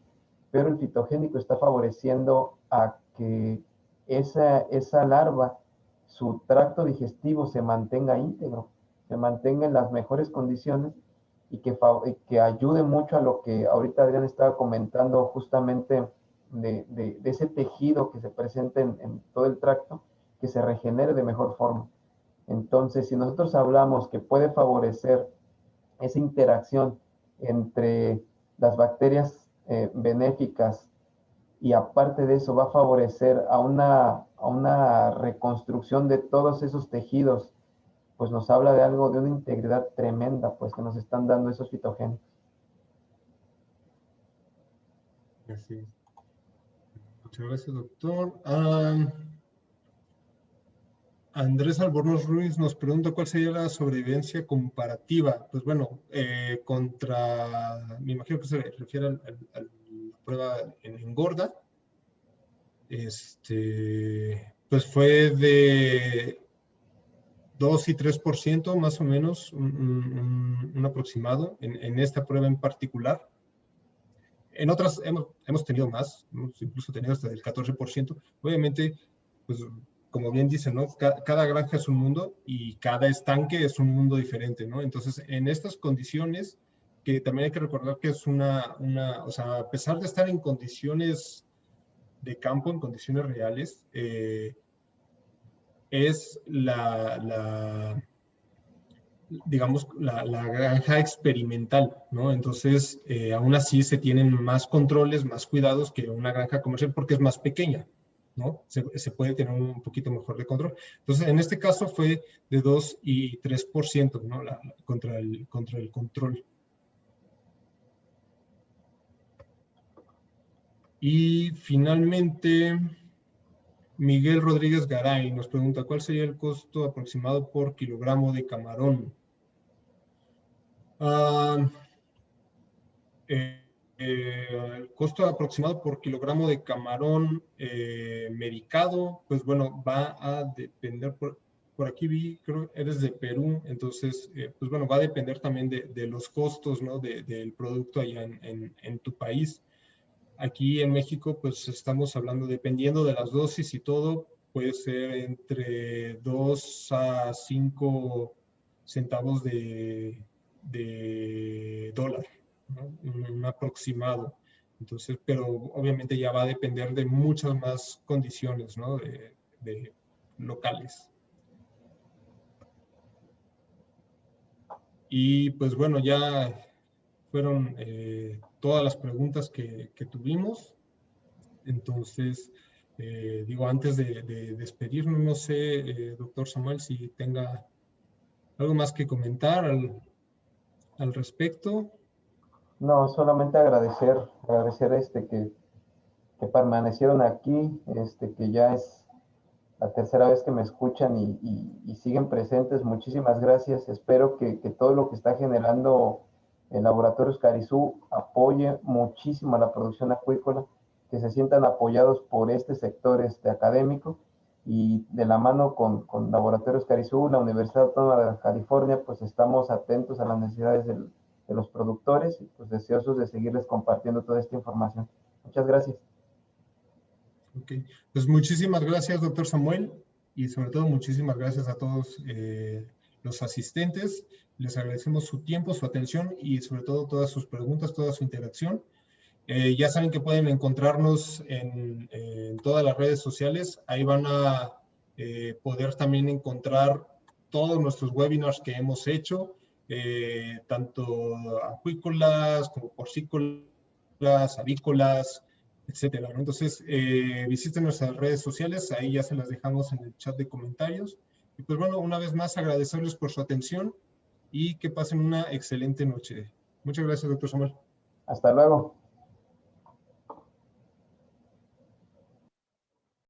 pero el fitogénico está favoreciendo a que esa larva, su tracto digestivo se mantenga íntegro, se mantenga en las mejores condiciones y que ayude mucho a lo que ahorita Adrián estaba comentando, justamente de ese tejido que se presenta en todo el tracto, que se regenere de mejor forma. Entonces, si nosotros hablamos que puede favorecer esa interacción entre las bacterias benéficas, y aparte de eso va a favorecer a una reconstrucción de todos esos tejidos, pues nos habla de algo, de una integridad tremenda, pues que nos están dando esos fitogénicos. Así es. Muchas gracias, doctor. Andrés Albornoz Ruiz nos pregunta cuál sería la sobrevivencia comparativa. Pues bueno, me imagino que se refiere a la prueba en engorda. Pues fue de 2 y 3% más o menos, un aproximado en esta prueba en particular. En otras hemos tenido más, hemos incluso tenido hasta el 14%. Obviamente, pues como bien dicen, ¿no? Cada granja es un mundo y cada estanque es un mundo diferente, ¿no? Entonces, en estas condiciones, que también hay que recordar que es o sea, a pesar de estar en condiciones de campo, en condiciones reales, es digamos, la granja experimental, ¿no? Entonces, aún así se tienen más controles, más cuidados que una granja comercial porque es más pequeña, ¿no? Se puede tener un poquito mejor de control. Entonces, en este caso fue de 2 y 3%, ¿no? Contra el control. Y finalmente, Miguel Rodríguez Garay nos pregunta, ¿cuál sería el costo aproximado por kilogramo de camarón? El costo aproximado por kilogramo de camarón medicado, pues bueno, va a depender, por aquí vi, creo que eres de Perú, entonces, pues bueno, va a depender también de los costos, ¿no? Del producto allá en tu país. Aquí en México, pues estamos hablando, dependiendo de las dosis y todo, puede ser entre 2 a 5 centavos de dólar, ¿no? Un aproximado. Entonces, pero obviamente ya va a depender de muchas más condiciones, ¿no? De locales. Y pues bueno, ya fueron todas las preguntas que tuvimos. Entonces, digo, antes de despedirnos, no sé, doctor Samuel, si tenga algo más que comentar al respecto. No, solamente agradecer que permanecieron aquí, que ya es la tercera vez que me escuchan y siguen presentes. Muchísimas gracias. Espero que todo lo que está generando el Laboratorios Carizú apoye muchísimo a la producción acuícola, que se sientan apoyados por este sector académico, y de la mano con Laboratorios Carizú, la Universidad Autónoma de California, pues estamos atentos a las necesidades de los productores y pues deseosos de seguirles compartiendo toda esta información. Muchas gracias. Ok, pues muchísimas gracias, doctor Samuel, y sobre todo muchísimas gracias a todos los asistentes. Les agradecemos su tiempo, su atención y sobre todo todas sus preguntas, toda su interacción. Ya saben que pueden encontrarnos en todas las redes sociales. Ahí van a poder también encontrar todos nuestros webinars que hemos hecho, tanto acuícolas como porcícolas, avícolas, etcétera, ¿no? Entonces, visiten nuestras redes sociales, ahí ya se las dejamos en el chat de comentarios. Y pues bueno, una vez más agradecerles por su atención y que pasen una excelente noche. Muchas gracias, doctor Samuel. Hasta luego.